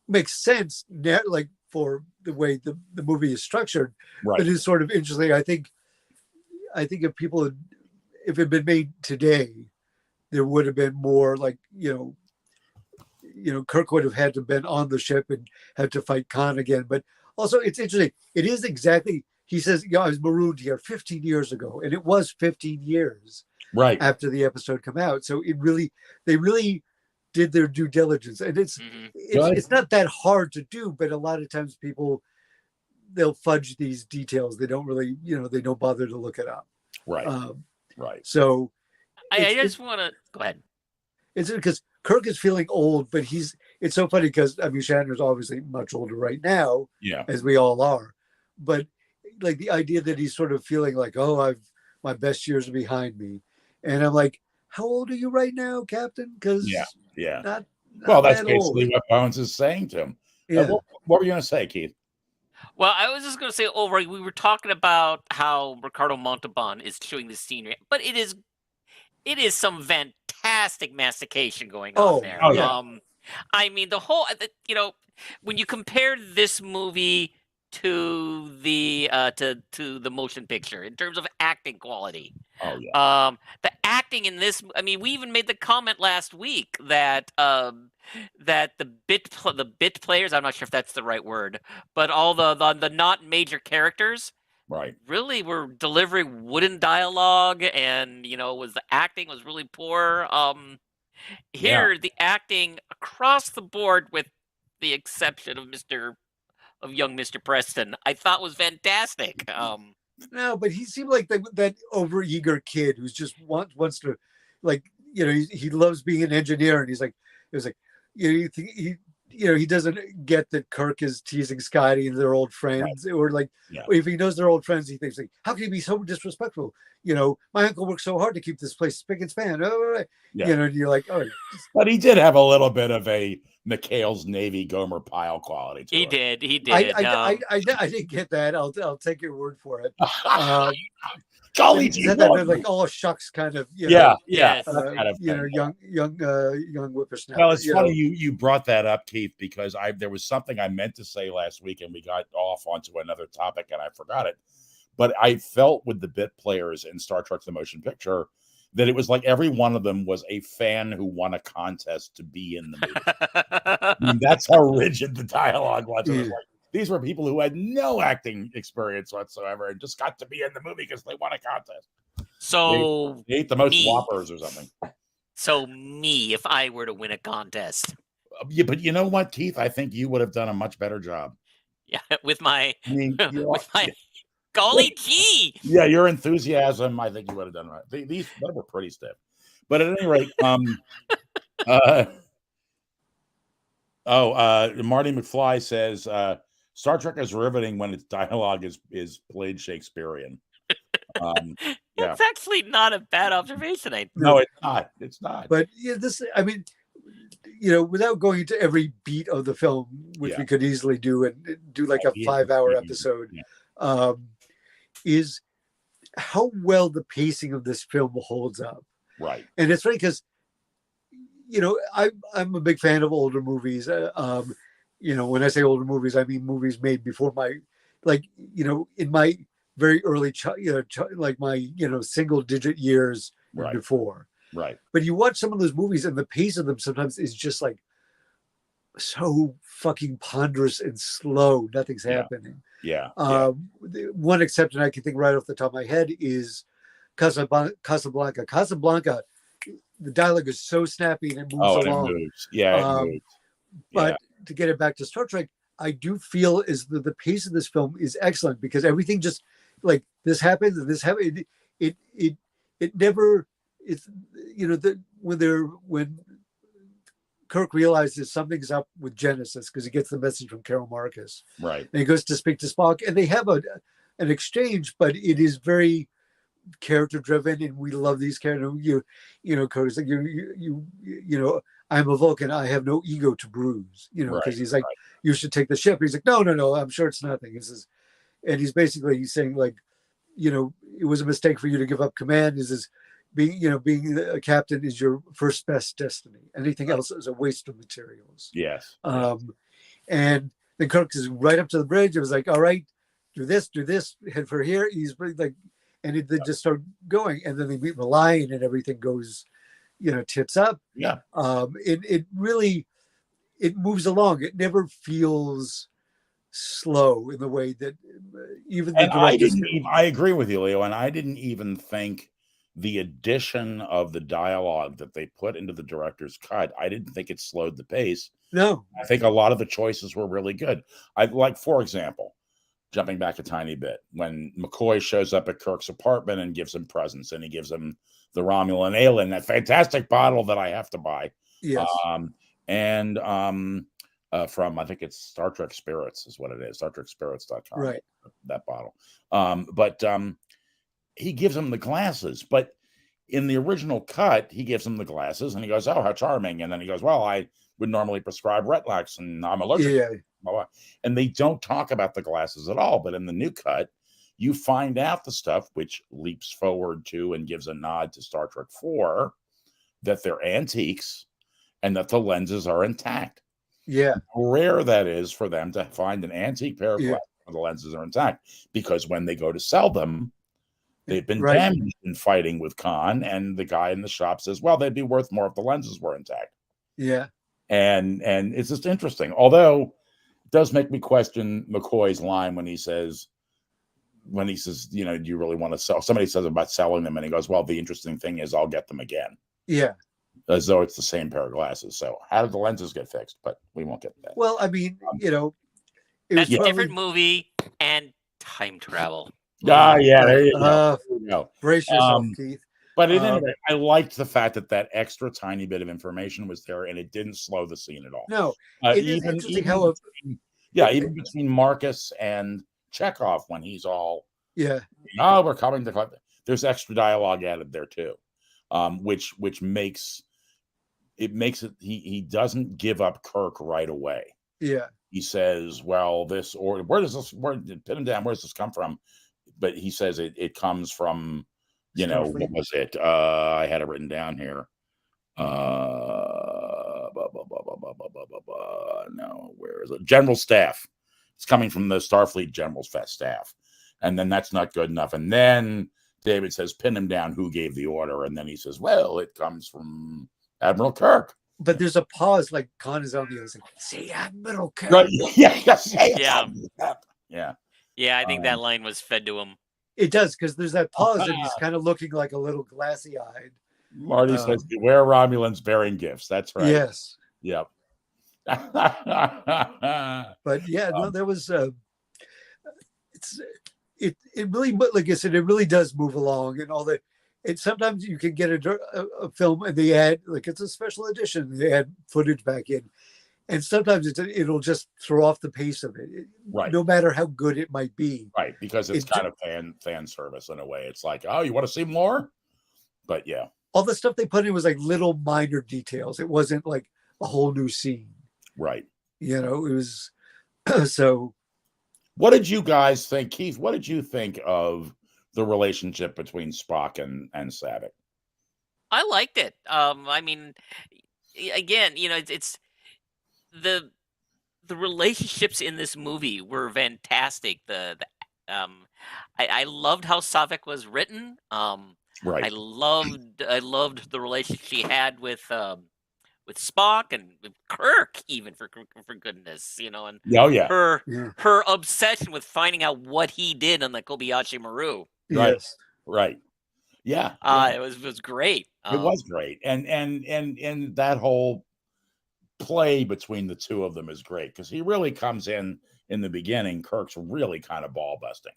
makes sense, like for the way the movie is structured. Right. But it's sort of interesting. I think if it had been made today, there would have been more like, Kirk would have had to have been on the ship and had to fight Khan again. But also, it's interesting. It is exactly, he says, I was marooned here 15 years ago. And it was 15 years after the episode came out. So they really did their due diligence. And it's not that hard to do, but a lot of times they'll fudge these details. They don't really, they don't bother to look it up. Right. Right. So I just want to go ahead. It's because Kirk is feeling old, but it's so funny because Shatner's obviously much older right now, as we all are. But like the idea that he's sort of feeling like, my best years are behind me. And I'm like, how old are you right now, Captain? Because not that's basically what Bones is saying to him. Yeah. What were you going to say, Keith? Well, I was just going to say, we were talking about how Ricardo Montalban is chewing the scenery, but it is some fantastic mastication going on there. Oh, yeah. I mean, the whole, when you compare this movie to the motion picture in terms of acting quality. The acting in this, we even made the comment last week that the bit players, I'm not sure if that's the right word, but all the not major characters really were delivering wooden dialogue, and the acting was really poor. Here the acting across the board, with the exception of young Mr. Preston, I thought was fantastic. No, but he seemed like that overeager kid who's just wants to, like, he loves being an engineer, and he doesn't get that Kirk is teasing Scotty and they're old friends, or like, if he knows they're old friends, he thinks like, how can he be so disrespectful? My uncle worked so hard to keep this place spick and span. And you're like, but he did have a little bit of a McHale's Navy Gomer Pyle quality to it. He did. I didn't get that. I'll take your word for it. Golly, that like, oh shucks, kind of, young whippersnapper. Well, it's funny you brought that up, Keith, because there was something I meant to say last week, and we got off onto another topic, and I forgot it. But I felt with the bit players in Star Trek: The Motion Picture that it was like every one of them was a fan who won a contest to be in the movie. That's how rigid the dialogue was. It was like, these were people who had no acting experience whatsoever and just got to be in the movie because they won a contest. So they ate the most Whoppers or something. So if I were to win a contest. Yeah, but you know what, Keith? I think you would have done a much better job. Yeah, with my golly gee. Yeah, your enthusiasm, I think you would have done right. These were pretty stiff. But at any rate, Marty McFly says Star Trek is riveting when its dialogue is played Shakespearean. That's actually not a bad observation. No, it's not. It's not. But without going into every beat of the film, which we could easily do and do like a 5-hour episode, is how well the pacing of this film holds up. Right. And it's funny because, I'm a big fan of older movies. When I say older movies, I mean movies made before in my very early, single digit years before. Right. But you watch some of those movies and the pace of them sometimes is just like so fucking ponderous and slow. Nothing's happening. Yeah. One exception I can think right off the top of my head is Casablanca. Casablanca, the dialogue is so snappy and it moves along. It moves. Yeah, it moves. But to get it back to Star Trek, I do feel is that the pace of this film is excellent because everything just like this happens and this happens. It never. It's when Kirk realizes something's up with Genesis because he gets the message from Carol Marcus. Right. And he goes to speak to Spock, and they have an exchange, but it is very character driven, and we love these characters. Cody's like I'm a Vulcan. I have no ego to bruise. Because he's like, you should take the ship. He's like, no. I'm sure it's nothing. He says, and he's saying like, it was a mistake for you to give up command. He says, being a captain is your first best destiny. Anything else is a waste of materials. Yes. And then Kirk is right up to the bridge. It was like, all right, do this, head for here. He's like, and they just start going, and then they meet the lion, and everything goes, tits up. Yeah. It really moves along. It never feels slow in the way that even the directors. I agree with you, Leo, and I didn't even think the addition of the dialogue that they put into the director's cut, I didn't think it slowed the pace. No. I think a lot of the choices were really good. For example, jumping back a tiny bit, when McCoy shows up at Kirk's apartment and gives him presents, and he gives him the Romulan ale in that fantastic bottle that I have to buy. Yes. From, I think it's Star Trek Spirits is what it is, StarTrekSpirits.com. Right. That bottle. But he gives him the glasses, but in the original cut, he gives him the glasses and he goes, oh, how charming. And then he goes, well, I would normally prescribe Retlax and I'm allergic. Yeah. And they don't talk about the glasses at all. But in the new cut, you find out the stuff which leaps forward to and gives a nod to Star Trek 4, that they're antiques and that the lenses are intact. Yeah. How rare that is for them to find an antique pair of glasses where the lenses are intact, because when they go to sell them, they've been damaged in fighting with Khan, and the guy in the shop says, well, they'd be worth more if the lenses were intact. Yeah. And it's just interesting. Although it does make me question McCoy's line when he says, do you really want to sell? Somebody says about selling them, and he goes, well, the interesting thing is I'll get them again. Yeah. As though it's the same pair of glasses. So how did the lenses get fixed? But we won't get that. Well, I mean, it was a different movie and time travel. Yeah, there you go. Brace yourself, Keith. But at any rate, I liked the fact that extra tiny bit of information was there, and it didn't slow the scene at all. No, even between Marcus and Chekhov, when he's all, we're coming to. There's extra dialogue added there too, which makes it. He doesn't give up Kirk right away. Yeah, he says, "Well, where does this? Pin him down. Where does this come from?" But he says it comes from, what was it? I had it written down here. No, where is it? General Staff. It's coming from the Starfleet General Staff. And then that's not good enough. And then David says, pin him down, who gave the order? And then he says, well, it comes from Admiral Kirk. But there's a pause, like Khan is on the other side. Say Admiral Kirk. Right. Yeah. Yeah, I think that line was fed to him. It does, because there's that pause and he's kind of looking like a little glassy-eyed. Marty says, beware Romulans bearing gifts. That's right. Yes. Yep. But there was it really, like I said, it really does move along, and all that. And sometimes you can get a film and they add, like, it's a special edition, they add footage back in, and sometimes it'll just throw off the pace of it, right? No matter how good it might be, right? Because it's kind of fan service in a way. It's like, oh, you want to see more? But yeah, all the stuff they put in was like little minor details. It wasn't like a whole new scene, right? It was so. What did you guys think, Keith? What did you think of the relationship between Spock and Savick? I liked it. I mean, again, it's the relationships in this movie were fantastic. I loved how Savick was written. Right. I loved the relationship she had with Spock and with Kirk, even for goodness, and her obsession with finding out what he did on the Kobayashi Maru. Right. Yes. Right. Yeah. It was great. It was great. And that whole play between the two of them is great because he really comes in the beginning. Kirk's really kind of ball busting.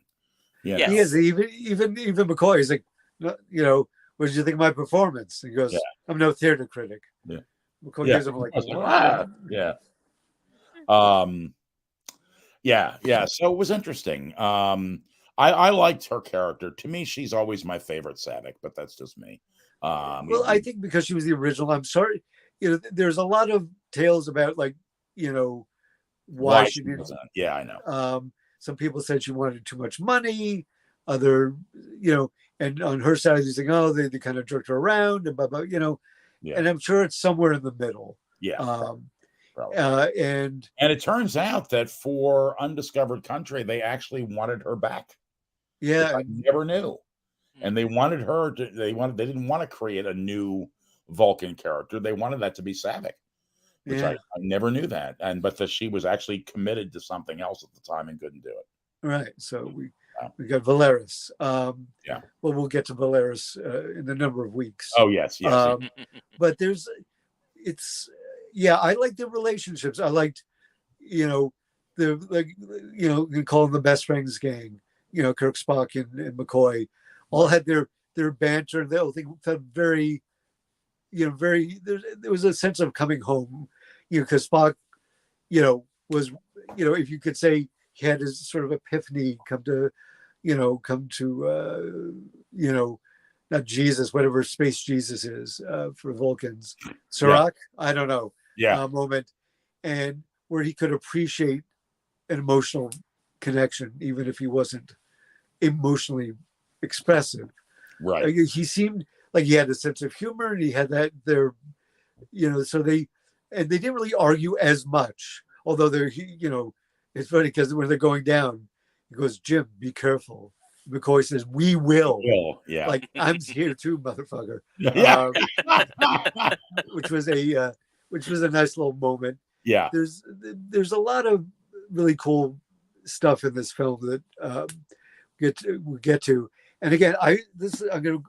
You know? He is. Even McCoy is like, you know, what did you think of my performance? He goes, I'm no theater critic. Yeah. McCoy gives him like, yeah. Yeah. So it was interesting. I liked her character. To me, she's always my favorite Savick, but that's just me. Well, I think because she was the original. I'm sorry, you know, there's a lot of tales about like, you know, why she didn't. Yeah, I know. Some people said she wanted too much money. Other, you know, and on her side, he's like, oh, they kind of jerked her around and blah, blah, you know. Yeah. And I'm sure it's somewhere in the middle. Yeah. Probably. And it turns out that for Undiscovered Country, they actually wanted her back. Yeah, I never knew. And they wanted her to. They didn't want to create a new Vulcan character. They wanted that to be Savick, which I never knew that. But that she was actually committed to something else at the time and couldn't do it. Right. So we got Valeris. Yeah. Well, we'll get to Valeris in a number of weeks. Oh yes. But I like the relationships. I liked, you know, you call them the best friends gang. You know, Kirk, Spock, and McCoy all had their banter. They felt very, you know, there was a sense of coming home, you know, because Spock, you know, was, you know, if you could say he had his sort of epiphany come to, you know, not Jesus, whatever space Jesus is for Vulcans, Serac, I don't know, moment, and where he could appreciate an emotional connection, even if he wasn't emotionally expressive. Right. He seemed like he had a sense of humor, and he had that there, you know. So they didn't really argue as much, although you know, it's funny because when they're going down, he goes, "Jim, be careful." McCoy says, "We will." Yeah. Like, I'm here too, motherfucker. Yeah. Which was a nice little moment. Yeah. There's a lot of really cool stuff in this film that we'll get to. And again, I'm going to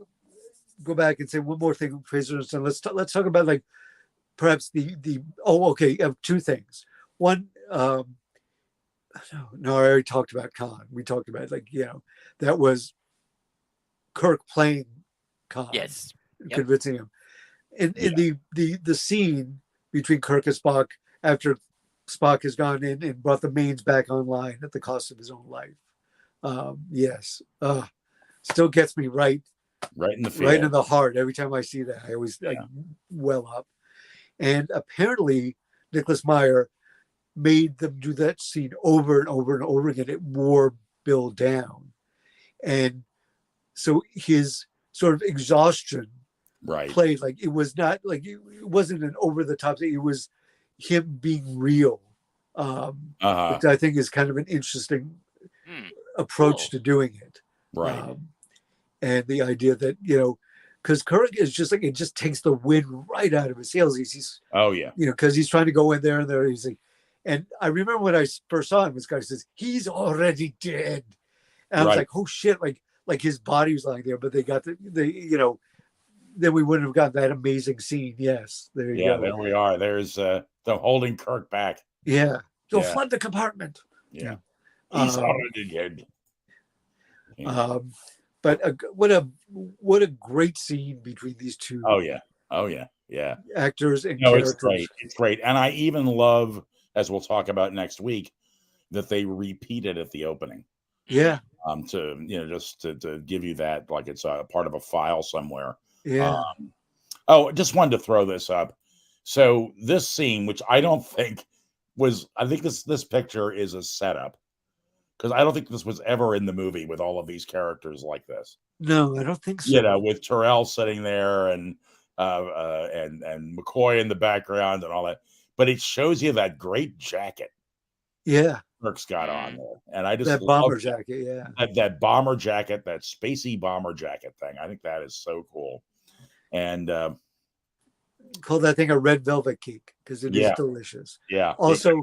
go back and say one more thing, Fraser. So let's talk about like perhaps I have two things. One, no, I already talked about Khan. We talked about like, you know, that was Kirk playing Khan. Yes. Convincing him. In the scene between Kirk and Spock after Spock has gone in and brought the mains back online at the cost of his own life. Still gets me right in the right in the heart every time I see that. I always well up. And apparently Nicholas Meyer made them do that scene over and over and over again. It wore Bill down. And so his sort of exhaustion played like it was not like it wasn't an over the top thing. It was him being real. Which I think is kind of an interesting approach to doing it. Right. And the idea that, you know, because Kirk is just like, it just takes the wind right out of his sails. He's you know, because he's trying to go in there and there. He's like, and I remember when I first saw him, this guy says, he's already dead. And I was like, oh shit, like his body was lying there, but they got you know, then we wouldn't have gotten that amazing scene. Yes. There you go. There we are. There's the holding Kirk back. Yeah. Go flood the compartment. Yeah. He's already dead. But what a great scene between these two. Oh yeah. Actors and characters. It's great. And I even love, as we'll talk about next week, that they repeated at the opening. Yeah. To, you know, just to give you that, like it's a part of a file somewhere. Yeah. Just wanted to throw this up. So this scene, which I don't think I think this picture is a setup, because I don't think this was ever in the movie with all of these characters like this. No, I don't think so. You know, with Terrell sitting there and McCoy in the background and all that. But it shows you that great jacket. Yeah. Kirk's got on there. And I just that bomber jacket, yeah. That bomber jacket, that spacey bomber jacket thing. I think that is so cool. And call that thing a red velvet cake because it is delicious. Yeah. Also,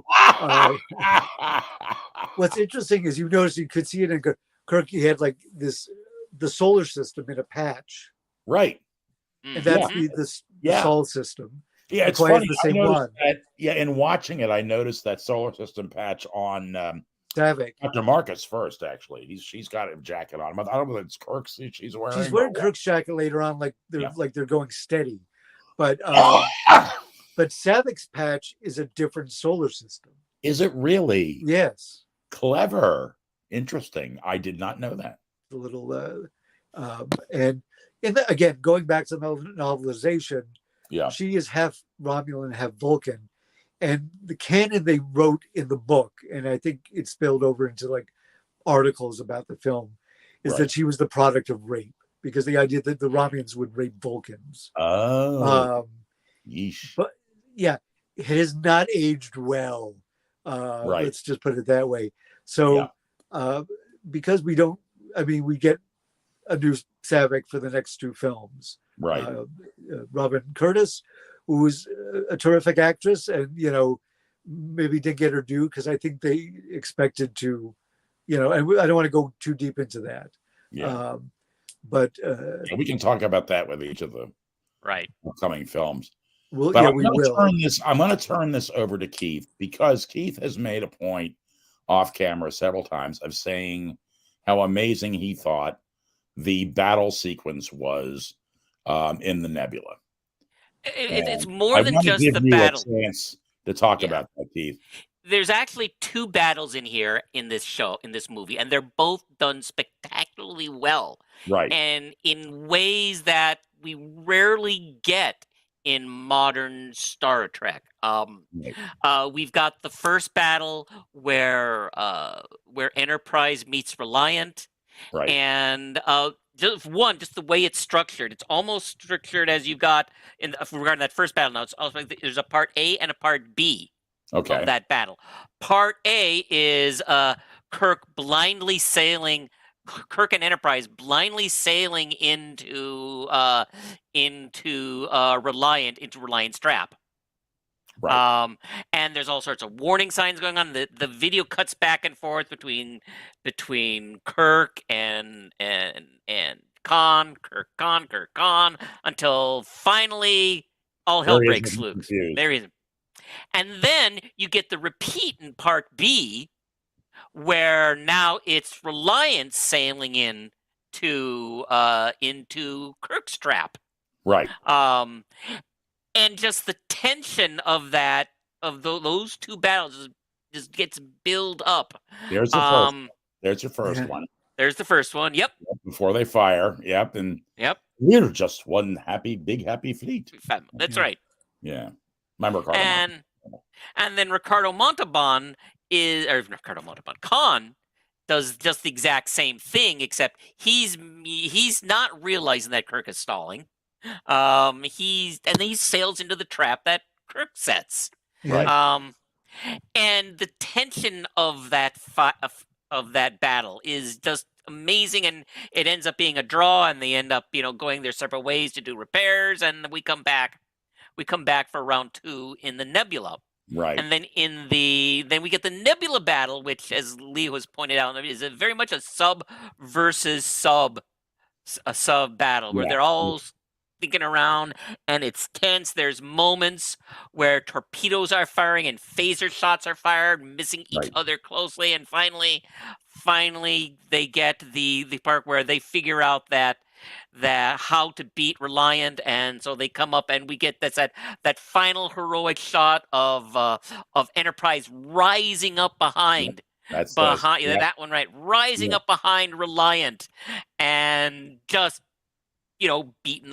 what's interesting is you could see it in Kirk. He had like the solar system in a patch, right? And that's the Sol system. Yeah, it's requires funny. the I same noticed one. that. Yeah, in watching it, I noticed that solar system patch on Savick. Dr. Marcus first. Actually, she's got a jacket on. I don't know if it's Kirk's she's wearing. She's or wearing what. Kirk's jacket later on, like they're going steady. But Savick's patch is a different solar system. Is it really? Yes. Clever. Interesting. I did not know that. A little and again, going back to the novelization, Yeah. she is half Romulan, half Vulcan. And the canon they wrote in the book, and I think it spilled over into like articles about the film, is that she was the product of rape, because the idea that the Romulans would rape Vulcans. Oh. Yeesh. But yeah, it has not aged well. Let's just put it that way. So because we get a new Savick for the next two films. Right. Robin Curtis, who's a terrific actress, and maybe didn't get her due because I think they expected to, and I don't want to go too deep into that. Yeah. But we can talk about that with each of the upcoming films. Well, but we will. I'm going to turn this over to Keith, because Keith has made a point off camera several times of saying how amazing he thought the battle sequence was in the Nebula. It's more than just the battle. A chance to talk about that, Keith. There's actually two battles in here in this movie, and they're both done spectacularly well. Right. And in ways that we rarely get in modern Star Trek. We've got the first battle where Enterprise meets Reliant. Right. And just the way it's structured, it's almost structured as you've got regarding that first battle. Now, it's also like there's a part A and a part B of that battle. Part A is Kirk and Enterprise blindly sailing into Reliant's trap. Right. And there's all sorts of warning signs going on. The video cuts back and forth between Kirk and Khan, Kirk Khan, until finally all hell breaks loose. There he is. And then you get the repeat in part B, where now it's Reliance sailing into Kirk's trap. Right. And just the tension of those two battles just gets built up. There's the first. There's your first one. There's the first one. Yep. Before they fire. Yep. And we're just one big happy fleet. That's right. Yeah. I'm Ricardo. And then Khan does just the exact same thing, except he's not realizing that Kirk is stalling. He sails into the trap that Kirk sets. Right. And the tension of that battle is just amazing, and it ends up being a draw, and they end up going their separate ways to do repairs, and we come back for round 2 in the Nebula. Right. And then then we get the Nebula battle, which, as Leo has pointed out, is very much a sub versus sub battle, where they're all thinking around, and it's tense. There's moments where torpedoes are firing and phaser shots are fired, missing each other closely, and finally they get the part where they figure out that how to beat Reliant, and so they come up, and we get that final heroic shot of Enterprise rising up behind. That one, right? Rising up behind Reliant, and just beating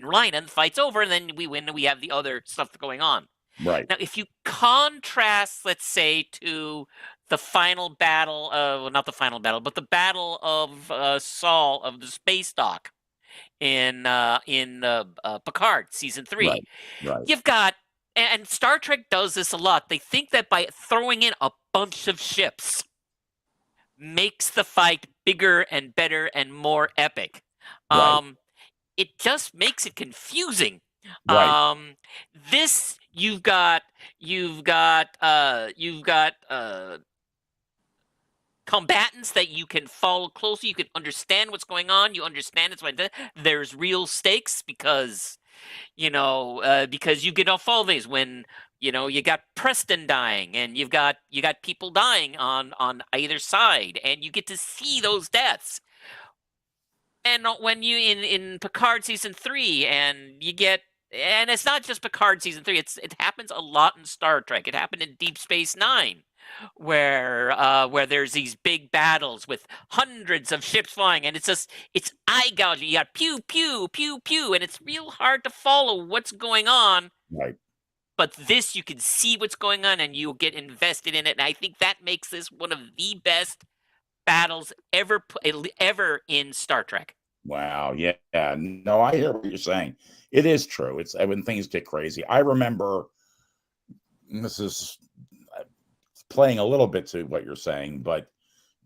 Reliant, and the fight's over, and then we win, and we have the other stuff going on. Right. Now, if you contrast, let's say, to the final battle, not the final battle, but the battle of Saul of the space dock in Picard season 3, right. You've got, and Star Trek does this a lot. They think that by throwing in a bunch of ships makes the fight bigger and better and more epic. It just makes it confusing. Right. This you've got combatants that you can follow closely. You can understand what's going on. You understand it's there's real stakes, because because you get off all these when you got Preston dying, and you got people dying on either side, and you get to see those deaths. And when you in Picard season 3, and it's not just Picard season 3, it happens a lot in Star Trek. It happened in Deep Space Nine, where there's these big battles with hundreds of ships flying, and it's eye gouging. You got pew pew pew pew, and it's real hard to follow what's going on. Right. But this, you can see what's going on, and you'll get invested in it. And I think that makes this one of the best battles ever in Star Trek. Wow. Yeah. No, I hear what you're saying. It is true. It's when things get crazy. I remember, this is playing a little bit to what you're saying, but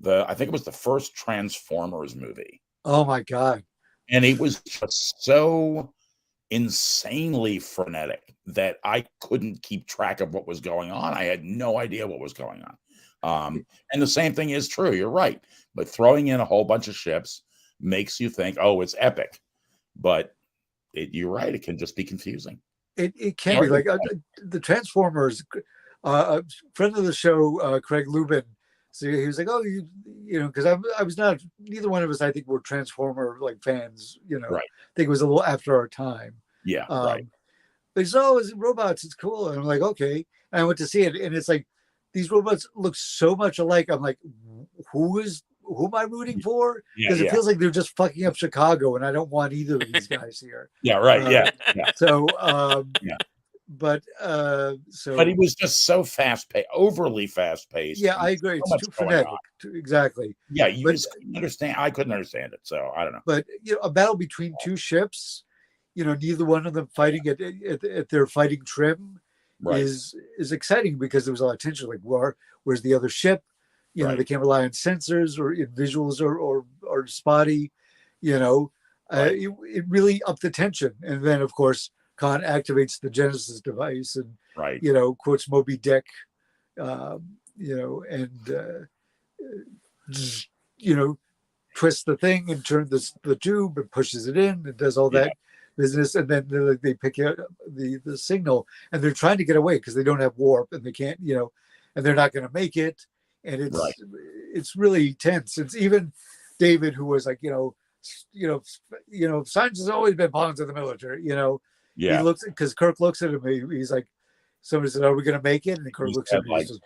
I think it was the first Transformers movie. Oh my God. And it was just so insanely frenetic that I couldn't keep track of what was going on. I had no idea what was going on. And the same thing is true. You're right. But throwing in a whole bunch of ships makes you think, oh, it's epic. But you're right. It can just be confusing. It can be like the Transformers. A friend of the show, Craig Lubin, so he was like, "Oh, because I was not. Neither one of us, I think, were Transformer like fans. Right. I think it was a little after our time. Yeah, right. But he's always robots. It's cool." And I'm like, "Okay." And I went to see it, and it's like these robots look so much alike. I'm like, who am I rooting for? Because it feels like they're just fucking up Chicago, and I don't want either of these guys here. Yeah, right. Yeah. So, yeah. But it was just so fast paced, overly fast paced. Yeah, I agree. It's too frenetic. Exactly. Yeah, just couldn't understand. I couldn't understand it. So I don't know. But a battle between two ships, neither one of them fighting at their fighting trim, is exciting because there was a lot of tension. Like, where's the other ship? They can't rely on sensors or visuals or spotty. It really upped the tension. And then, of course, Khan activates the Genesis device and, quotes Moby Dick, twists the thing and turns the tube and pushes it in and does all that business. And then they pick up the signal, and they're trying to get away because they don't have warp, and they can't, and they're not going to make it. And it's really tense. It's even David, who was like, science has always been pawns of the military, Yeah. He looks, because Kirk looks at him. He's like, somebody said, "Are we going to make it?" And Kirk looks at him. Like, just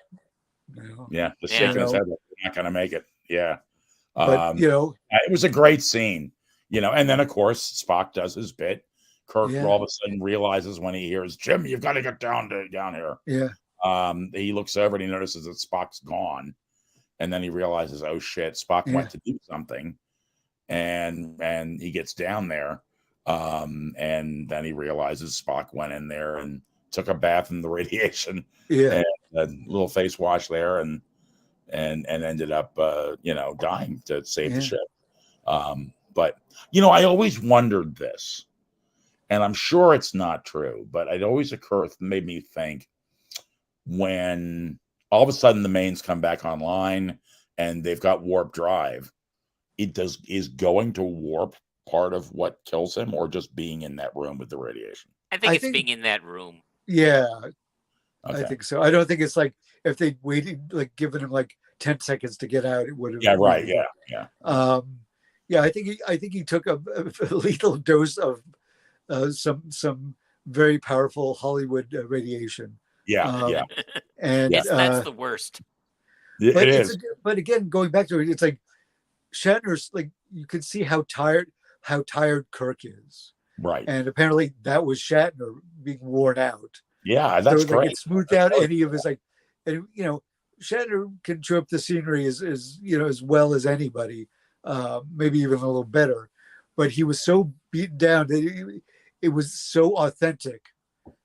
shaking his head like, "We're not going to make it." Yeah. But it was a great scene. And then of course Spock does his bit. Kirk all of a sudden realizes when he hears, "Jim, you've got to get down here." Yeah. He looks over and he notices that Spock's gone, and then he realizes, oh shit, Spock went to do something, and he gets down there. And then he realizes Spock went in there and took a bath in the radiation, and a little face wash there, and ended up, dying to save the ship. But I always wondered this, and I'm sure it's not true, but it always made me think, when all of a sudden the mains come back online and they've got warp drive, is going to warp part of what kills him, or just being in that room with the radiation? I think being in that room. Yeah. Okay. I think so. I don't think it's like if they waited, like given him like 10 seconds to get out, it would have. Yeah. Right. Yeah. Yeah. I think he took a lethal dose of some very powerful Hollywood radiation. Yeah. And that's the worst. It is. But again, going back to it, it's like Shatner's, like, you could see how tired Kirk is. Right. And apparently that was Shatner being worn out. Yeah, that's great. Like, it smoothed out any of his, like, and Shatner can chew up the scenery as well as anybody, maybe even a little better. But he was so beaten down that it was so authentic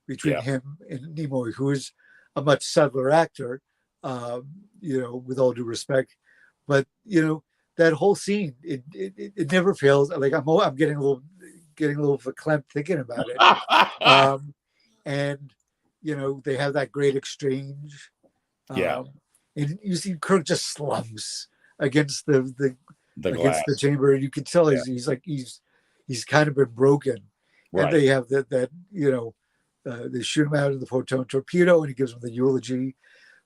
between him and Nimoy, who is a much subtler actor, with all due respect. But that whole scene, it never fails. Like, I'm getting a little verklempt thinking about it. And they have that great exchange. And you see Kirk just slumps against the glass. the chamber, and you can tell he's kind of been broken. and Right. they have that they shoot him out of the photon torpedo, and he gives him the eulogy.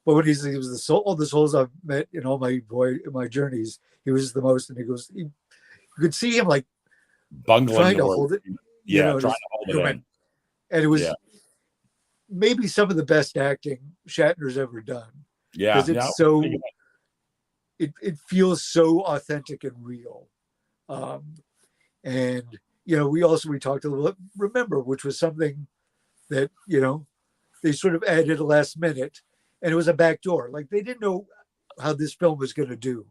But when he was all the souls I've met in all my journeys, he was the most. And he goes, you could see him like Bungling trying the to word. hold it, Yeah, trying just to hold it human. in. And it was Yeah. maybe some of the best acting Shatner's ever done. Yeah. Because it's so, it feels so authentic and real. And, we talked a little, Remember, which was something that, they sort of added at the last minute, and it was a back door. Like, they didn't know how this film was going to do.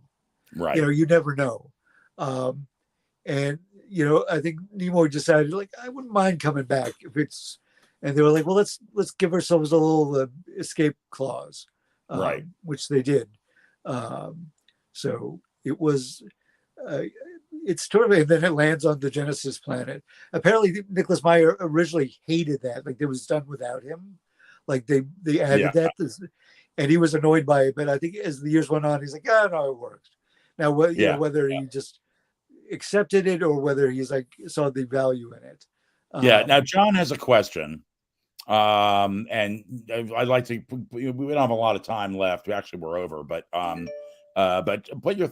Right. You never know. And, I think Nimoy decided, like, I wouldn't mind coming back if it's, and they were like, well, let's give ourselves a little escape clause, right. Which they did. So it was, it's totally, and then it lands on the Genesis planet. Apparently, Nicholas Meyer originally hated that, like it was done without him, like they added that, and he was annoyed by it. But I think as the years went on, he's like, oh no, it worked. Now, whether he just accepted it or whether he's like saw the value in it. Now John has a question, and I'd like to. We don't have a lot of time left. Actually, we're over, but put your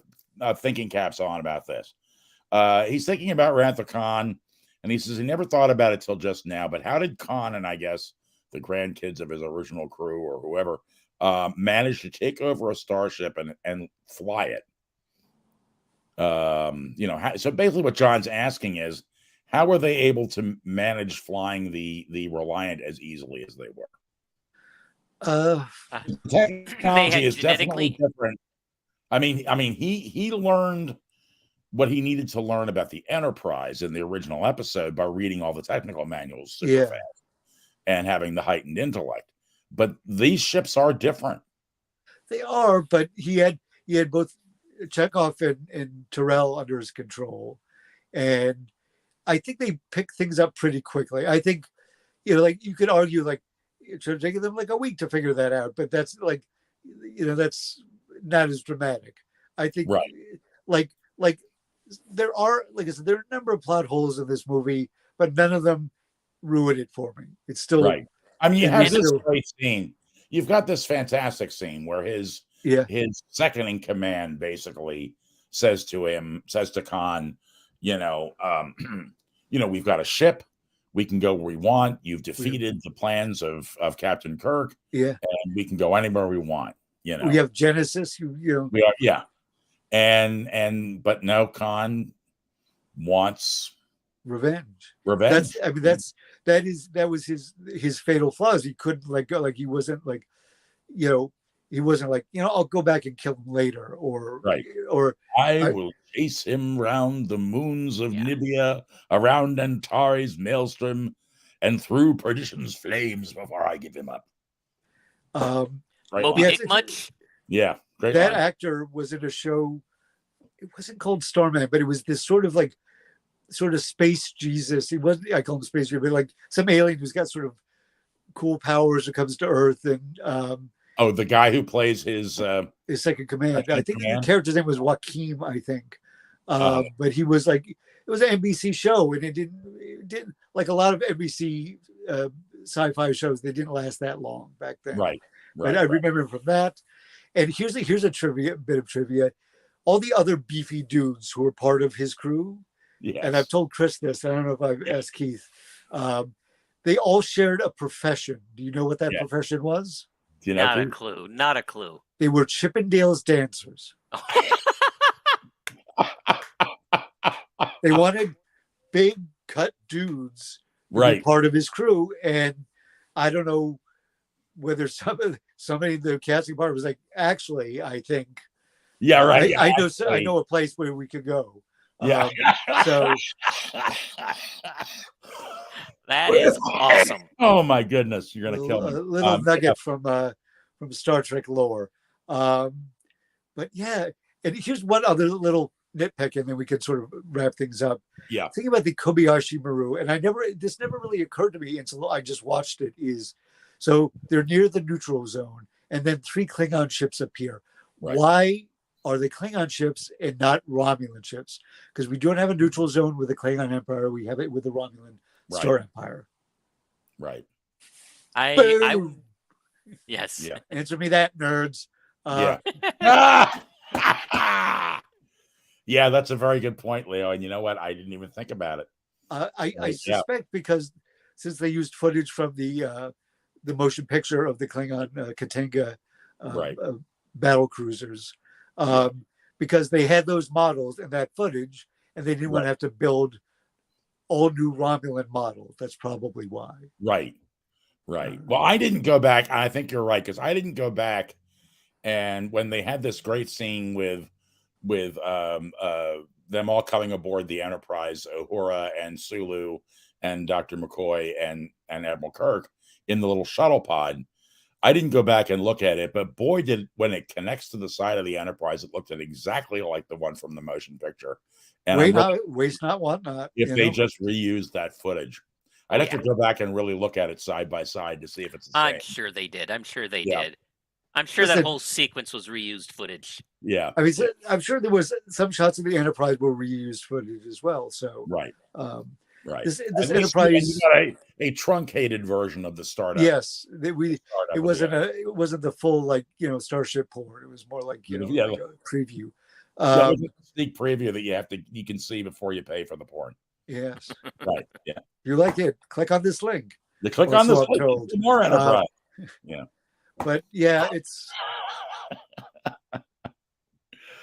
thinking caps on about this. He's thinking about Wrath of Khan, and he says he never thought about it till just now. But how did Khan and I guess the grandkids of his original crew or whoever manage to take over a starship and fly it? So basically, what John's asking is, how were they able to manage flying the Reliant as easily as they were? Technology is definitely different. I mean, he learned what he needed to learn about the Enterprise in the original episode by reading all the technical manuals super fast and having the heightened intellect. But these ships are different. They are, but he had both Chekhov and Terrell under his control, and I think they pick things up pretty quickly. I think, like you could argue, like it should have taken them like a week to figure that out, but that's like, that's not as dramatic. I think, like there are, like I said, there are a number of plot holes in this movie, but none of them ruin it for me. It's still right. I mean, you have this great scene. You've got this fantastic scene where his second in command basically says to Khan, we've got a ship. We can go where we want. You've defeated the plans of Captain Kirk. Yeah. And we can go anywhere we want. We have Genesis. We are, but no, Khan wants revenge. That was his fatal flaws. He couldn't let go. Like he wasn't like, he wasn't like, I'll go back and kill him later, or I will chase him round the moons of Nibia, around Antares maelstrom, and through perdition's flames before I give him up. Moby Dick much? Yeah. That line. Actor was in a show. It wasn't called Starman, but it was this sort of space Jesus. He wasn't. I call him Space Jesus, but like some alien who's got sort of cool powers that comes to Earth, and the guy who plays his second command. I think the character's name was Joaquin. I think, but he was like, it was an NBC show, and it didn't like a lot of NBC sci-fi shows. They didn't last that long back then. Right. But I remember him from that. And here's a bit of trivia. All the other beefy dudes who were part of his crew, and I've told Chris this, I don't know if I've asked Keith, they all shared a profession. Do you know what that profession was? Not a clue. Not a clue. They were Chippendales dancers. They wanted big cut dudes to be part of his crew, and I don't know whether somebody in the casting part was like, actually, I think, I know a place where we could go. So that is awesome. Oh my goodness, you're gonna kill me. A little nugget from Star Trek lore. But yeah, and here's one other little nitpick, and then we can sort of wrap things up. Yeah, think about the Kobayashi Maru, and this never really occurred to me until I just watched it. So they're near the neutral zone, and then 3 Klingon ships appear. Right. Why are they Klingon ships and not Romulan ships? Because we don't have a neutral zone with the Klingon Empire. We have it with the Romulan Star Empire. Right. Boom! Yes. Yeah. Answer me that, nerds. Yeah. Yeah, that's a very good point, Leo. And you know what? I didn't even think about it. I suspect because since they used footage from the motion picture of the Klingon Katenga Right. battle cruisers, because they had those models and that footage, and they didn't want to have to build all new Romulan models. That's probably why. Right. Right. Well, I didn't go back. I think you're right, because I didn't go back. And when they had this great scene with them all coming aboard the Enterprise, Uhura and Sulu and Dr. McCoy and Admiral Kirk in the little shuttle pod, I didn't go back and look at it, but boy, did when it connects to the side of the Enterprise, it looked exactly like the one from the motion picture. And waste not, want not. If they just reused that footage. I'd have to go back and really look at it side by side to see if it's the same. I'm sure they did. I'm sure that whole sequence was reused footage. Yeah. I mean, I'm sure there was some shots of the Enterprise were reused footage as well. So right. This Enterprise a truncated version of the startup. Yes, it wasn't the full Starship port. It was more like like a preview. A sneak preview that you can see before you pay for the porn. Yes. Right. Yeah. If you like it, click on this link. You click on this link. More Enterprise. Yeah. But yeah, it's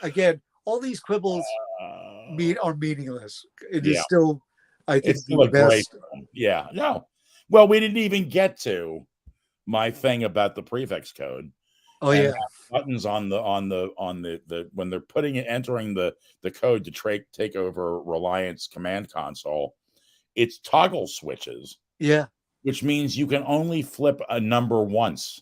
again, all these quibbles are meaningless. It is still, I think, the best. Yeah. No. Well, we didn't even get to my thing about the prefix code. Oh yeah. Buttons on the when they're entering the code to take over Reliance command console, it's toggle switches. Yeah. Which means you can only flip a number once.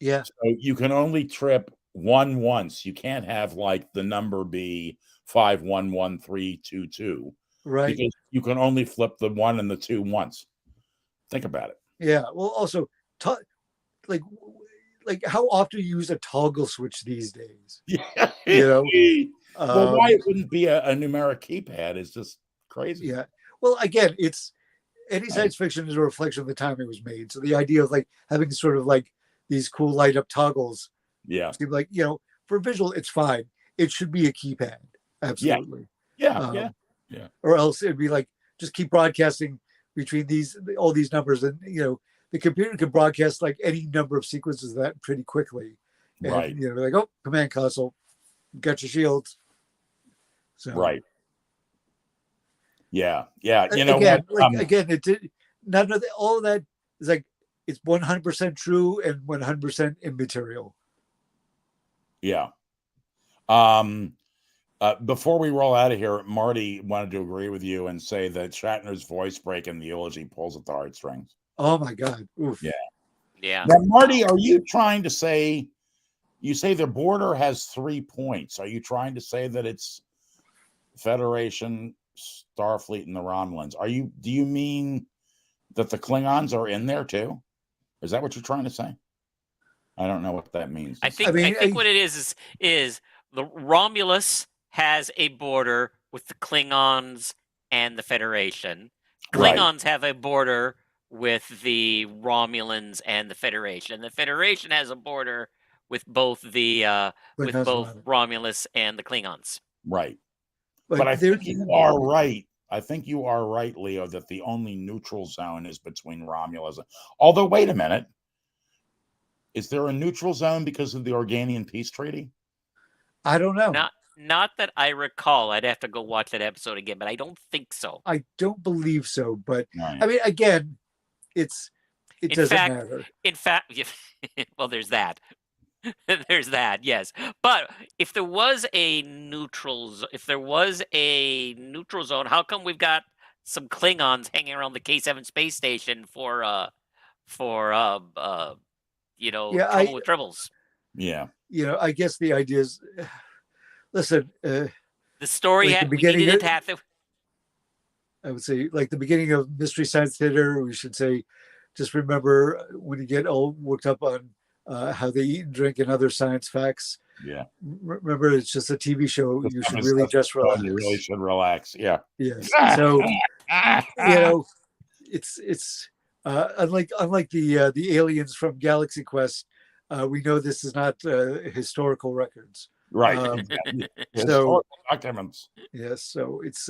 Yeah. So you can only trip one once. You can't have like the number be 511322. Right. Because you can only flip the 1 and the 2 once. Think about it. Yeah. Well, also, like how often you use a toggle switch these days? Yeah. Well, why it wouldn't be a numeric keypad is just crazy. Yeah. Well, again, it's any science fiction is a reflection of the time it was made. So the idea of like having sort of like these cool light up toggles. Yeah. Seem like, for visual, it's fine. It should be a keypad. Absolutely. Yeah. Or else it'd be like, just keep broadcasting between all these numbers. And, the computer can broadcast like any number of sequences of that pretty quickly. And, right. Like, oh, command console, got your shields. So. Right. Yeah. Again, it did none of all of that is like it's 100% true and 100% immaterial. Yeah. Before we roll out of here, Marty wanted to agree with you and say that Shatner's voice break in the eulogy pulls at the heartstrings. Oh my God. Oof. Yeah. Now, Marty, are you trying to say, you say the border has 3 points. Are you trying to say that it's Federation, Starfleet, and the Romulans? Do you mean that the Klingons are in there too? Is that what you're trying to say? I don't know what that means. I think what it is the Romulus has a border with the Klingons and the Federation. Klingons have a border with the Romulans and the Federation. The Federation has a border with both Romulus and the Klingons. Right. But I think you are right. I think you are right, Leo, that the only neutral zone is between Romulus. Although, wait a minute. Is there a neutral zone because of the Organian Peace Treaty? I don't know. Not that I recall. I'd have to go watch that episode again, but I don't think so. I don't believe so. But right. I mean, again, it doesn't matter. In fact, well, there's that. There's that, yes. But if there was a neutral zone, how come we've got some Klingons hanging around the K7 space station for trouble with tribbles? Yeah. I guess the idea is, listen. The story like I would say, like the beginning of Mystery Science Theater, we should say, just remember when you get all worked up on how they eat and drink and other science facts. Yeah. Remember, it's just a TV show. You should really just relax. You really should relax. Yeah. Yes. So, it's unlike the aliens from Galaxy Quest. We know this is not historical records. Right. So Historical documents. yes, so it's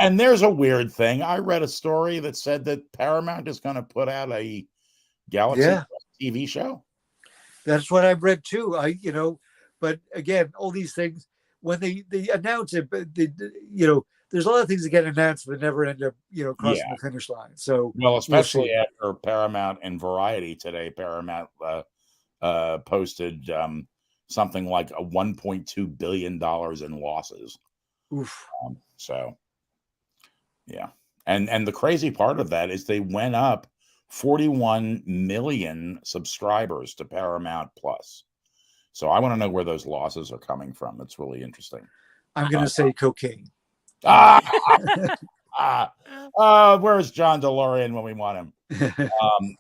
And there's a weird thing. I read a story that said that Paramount is going to put out a Galaxy yeah, Quest TV show. that's what I've read too. But again, all these things when they announce it, but there's a lot of things that get announced that never end up crossing the finish line. So Well, especially we'll after Paramount and Variety today, Paramount posted something like a $1.2 billion in losses. Oof. So, yeah. And the crazy part of that is they went up 41 million subscribers to Paramount Plus. So I want to know where those losses are coming from. It's really interesting. I'm going to say cocaine. Where's John DeLorean when we want him?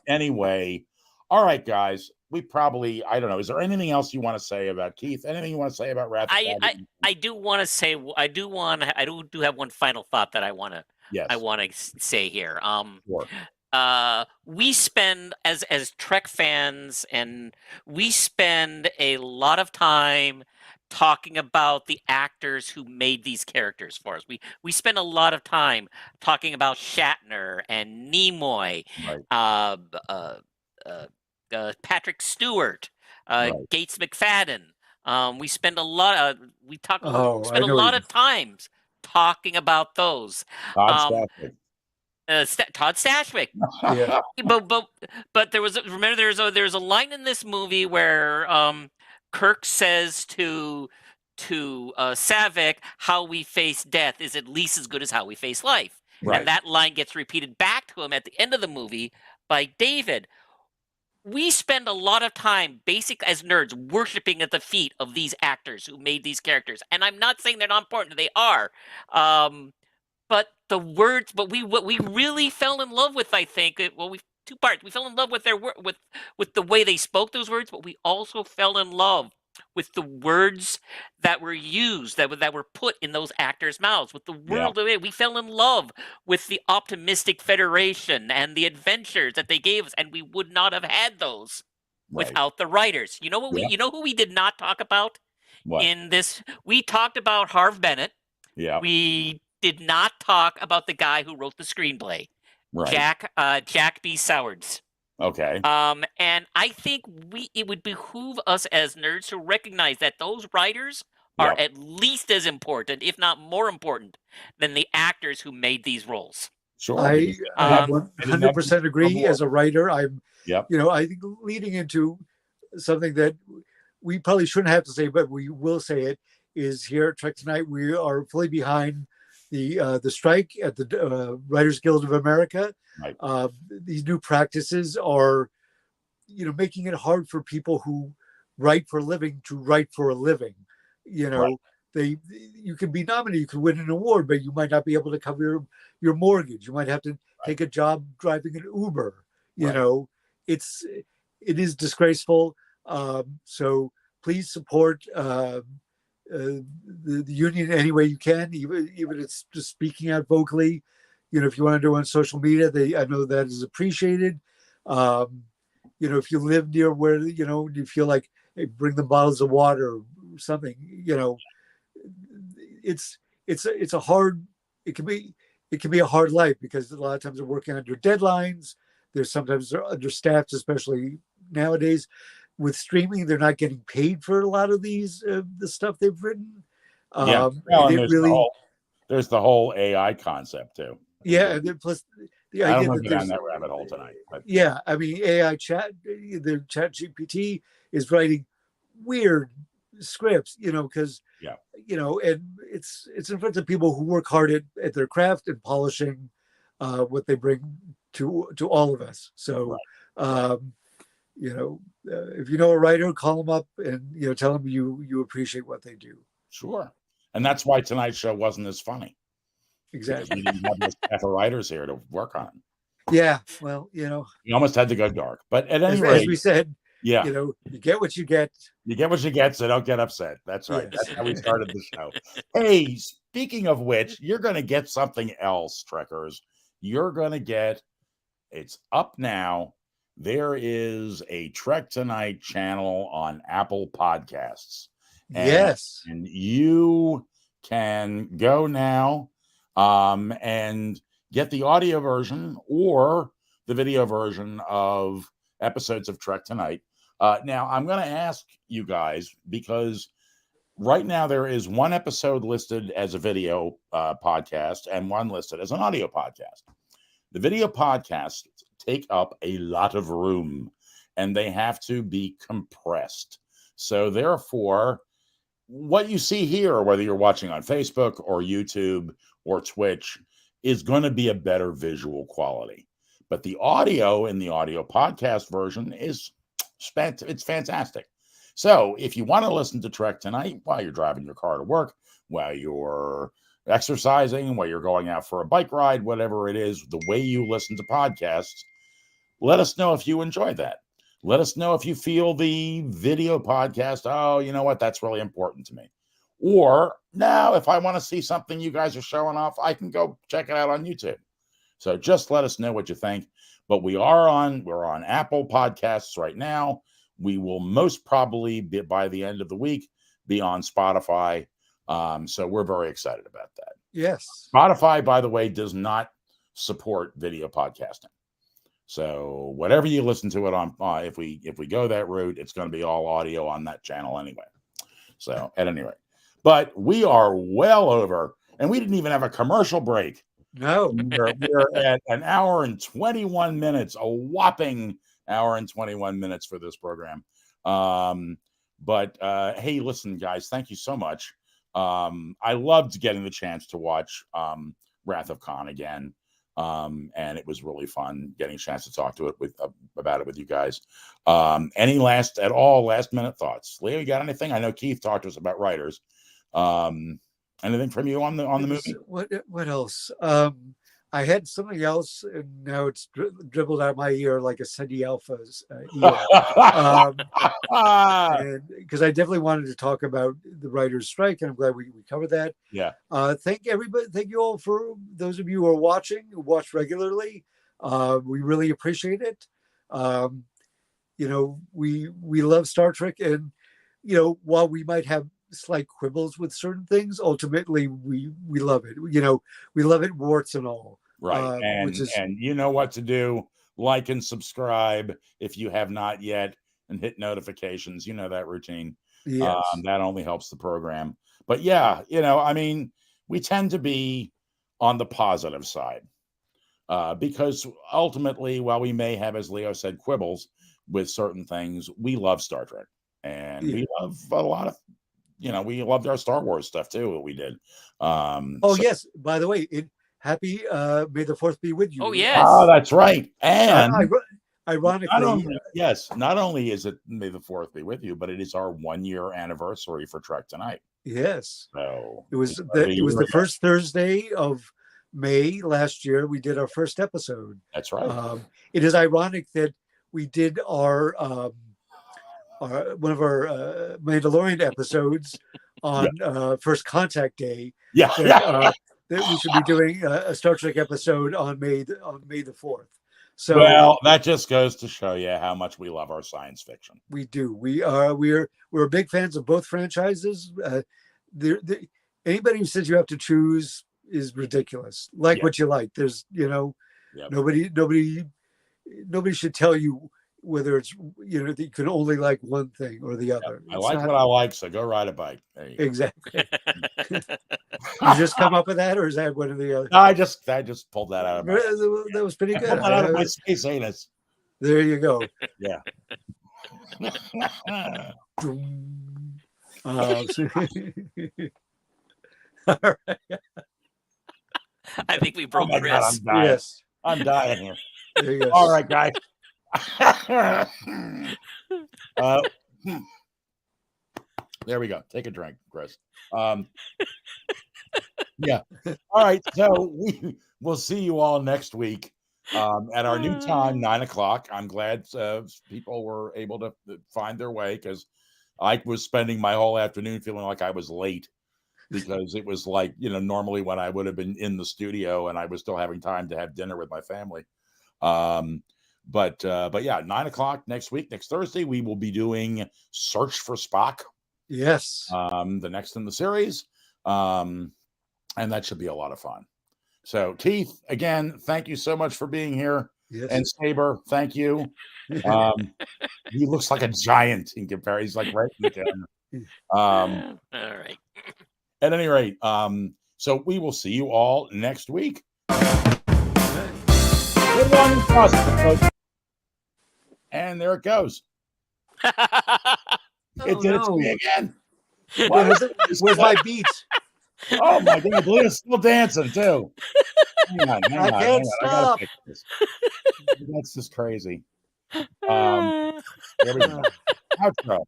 Anyway, all right, guys. We probably, I don't know. Is there anything else you want to say about Keith? Anything you want to say about Wrath? I do want to say I do have one final thought that I want to say here. Sure. We spend as Trek fans, and we spend a lot of time talking about the actors who made these characters for us. We spend a lot of time talking about Shatner and Nimoy, Right. Patrick Stewart, Right. Gates McFadden. We spend a lot. We spend a I know lot of times talking about those. Todd Stashwick. Todd Stashwick. Yeah. But there's a line in this movie where Kirk says to Savick, "How we face death is at least as good as how we face life." Right. And that line gets repeated back to him at the end of the movie by David. We spend a lot of time, as nerds, worshiping at the feet of these actors who made these characters. And I'm not saying they're not important; they are. But the words, what we really fell in love with, I think, two parts. We fell in love with their with the way they spoke those words, but we also fell in love with the words that were used, that were put in those actors' mouths, with the world of it. We fell in love with the optimistic Federation and the adventures that they gave us, and we would not have had those without the writers. You know what you know who we did not talk about in this? We talked about Harv Bennett. Yeah. We did not talk about the guy who wrote the screenplay, Jack B. Sowards. Okay. And I think it would behoove us as nerds to recognize that those writers are at least as important, if not more important, than the actors who made these roles. Sure. I 100% agree. As a writer, I'm, I think leading into something that we probably shouldn't have to say, but we will say it, is here at Trek Tonight, we are fully behind the strike at the Writers Guild of America. Right. These new practices are, making it hard for people who write for a living to write for a living. You can be nominated, you can win an award, but you might not be able to cover your mortgage. You might have to take a job driving an Uber. It is disgraceful. So please support the union any way you can, even it's just speaking out vocally. If you want to do it on social media, I know that is appreciated. If you live near where you feel like, hey, bring them bottles of water or something. It's a hard. It can be a hard life because a lot of times they're working under deadlines. Sometimes they're understaffed, especially nowadays. With streaming, they're not getting paid for a lot of these the stuff they've written. There's the whole AI concept too. Yeah, and plus the idea I don't want to get down that rabbit hole tonight. But. Yeah, I mean AI the Chat GPT is writing weird scripts, because and it's in front of people who work hard at their craft and polishing what they bring to all of us. So. Right. If you know a writer, call them up and tell them you appreciate what they do. Sure, and that's why tonight's show wasn't as funny. Exactly, we didn't have enough staff of writers here to work on it. Yeah, well, we almost had to go dark, but at any rate, as we said, you get what you get. You get what you get, so don't get upset. That's right. Yes. That's how we started the show. Hey, speaking of which, you're going to get something else, Trekkers. You're going to get It's up now. There is a Trek Tonight channel on Apple Podcasts. Yes. And you can go now and get the audio version or the video version of episodes of Trek Tonight. Now, I'm going to ask you guys, because right now there is one episode listed as a video podcast and one listed as an audio podcast. The video podcasts take up a lot of room and they have to be compressed. So therefore, what you see here, whether you're watching on Facebook or YouTube or Twitch, is going to be a better visual quality. But the audio in the audio podcast version it's fantastic. So if you want to listen to Trek Tonight while you're driving your car to work, while you're exercising, while you're going out for a bike ride, whatever it is, the way you listen to podcasts, let us know if you enjoy that. Let us know if you feel the video podcast, oh, you know what, that's really important to me. Or now, if I want to see something you guys are showing off, I can go check it out on YouTube. So just let us know what you think. But we're on Apple Podcasts right now. We will most probably be, by the end of the week, be on Spotify. So we're very excited about that. Yes. Spotify, by the way, does not support video podcasting. So whatever you listen to it on, if we go that route, it's going to be all audio on that channel anyway. So at any rate, but we are well over, and we didn't even have a commercial break. No. We're at an hour and 21 minutes, a whopping hour and 21 minutes for this program. But hey, listen, guys, thank you so much. I loved getting the chance to watch Wrath of Khan again. And it was really fun getting a chance to talk to it about it with you guys. Any last minute thoughts? Leo, you got anything? I know Keith talked to us about writers. Anything from you on the movie? What else? I had something else, and now it's dribbled out of my ear like a Cindy Alpha's ear. And because I definitely wanted to talk about the writers' strike, and I'm glad we covered that. Yeah. Thank everybody. Thank you all for those of you who are watching, who watch regularly. We really appreciate it. We love Star Trek, and while we might have slight quibbles with certain things, ultimately we love it. We love it, warts and all. Right. And you know what to do. Like and subscribe if you have not yet, and hit notifications. You know that routine. Yes. That only helps the program. But yeah, I mean, we tend to be on the positive side because ultimately, while we may have, as Leo said, quibbles with certain things, we love Star Trek, and we love a lot of, we loved our Star Wars stuff too, what we did. Yes. By the way, happy May the 4th be with you. Oh, yes. Oh, that's right. And ironically, not only is it May the 4th be with you, but it is our 1-year anniversary for Trek Tonight. Yes. So it was the first Thursday of May last year. We did our first episode. That's right. It is ironic that we did our one of our Mandalorian episodes on First Contact Day. Yeah. That we should be doing a Star Trek episode on May the 4th. So, well, that just goes to show you how much we love our science fiction. We do. We're big fans of both franchises. Anybody who says you have to choose is ridiculous. Like what you like. There's nobody should tell you whether it's that you can only like one thing or the other. I like what I like, so go ride a bike. There you go. Exactly. You just come up with that, or is that one of the other? No, I just pulled that out of my. That was pretty good. Pulled that out of my space anus. There you go. Yeah. All right. I think we broke Chris. God, I'm dying. Yes. I'm dying here. There you go. All right, guys. There we go. Take a drink, Chris. Yeah. All right. So we'll see you all next week at our new time, 9:00. I'm glad people were able to find their way, because I was spending my whole afternoon feeling like I was late, because it was like, normally when I would have been in the studio and I was still having time to have dinner with my family. But yeah, 9 o'clock next week, next Thursday, we will be doing Search for Spock. Yes. The next in the series. And that should be a lot of fun. So Keith, again, thank you so much for being here. Yes. And Saber, thank you. He looks like a giant in comparison. He's like right in the camera. All right. At any rate, so we will see you all next week. And there it goes. It did it to me again. Where's my beat? Oh my God, Leah's still dancing too. Hang on. I can't I gotta stop. fix this. That's just crazy. There we go. Outro.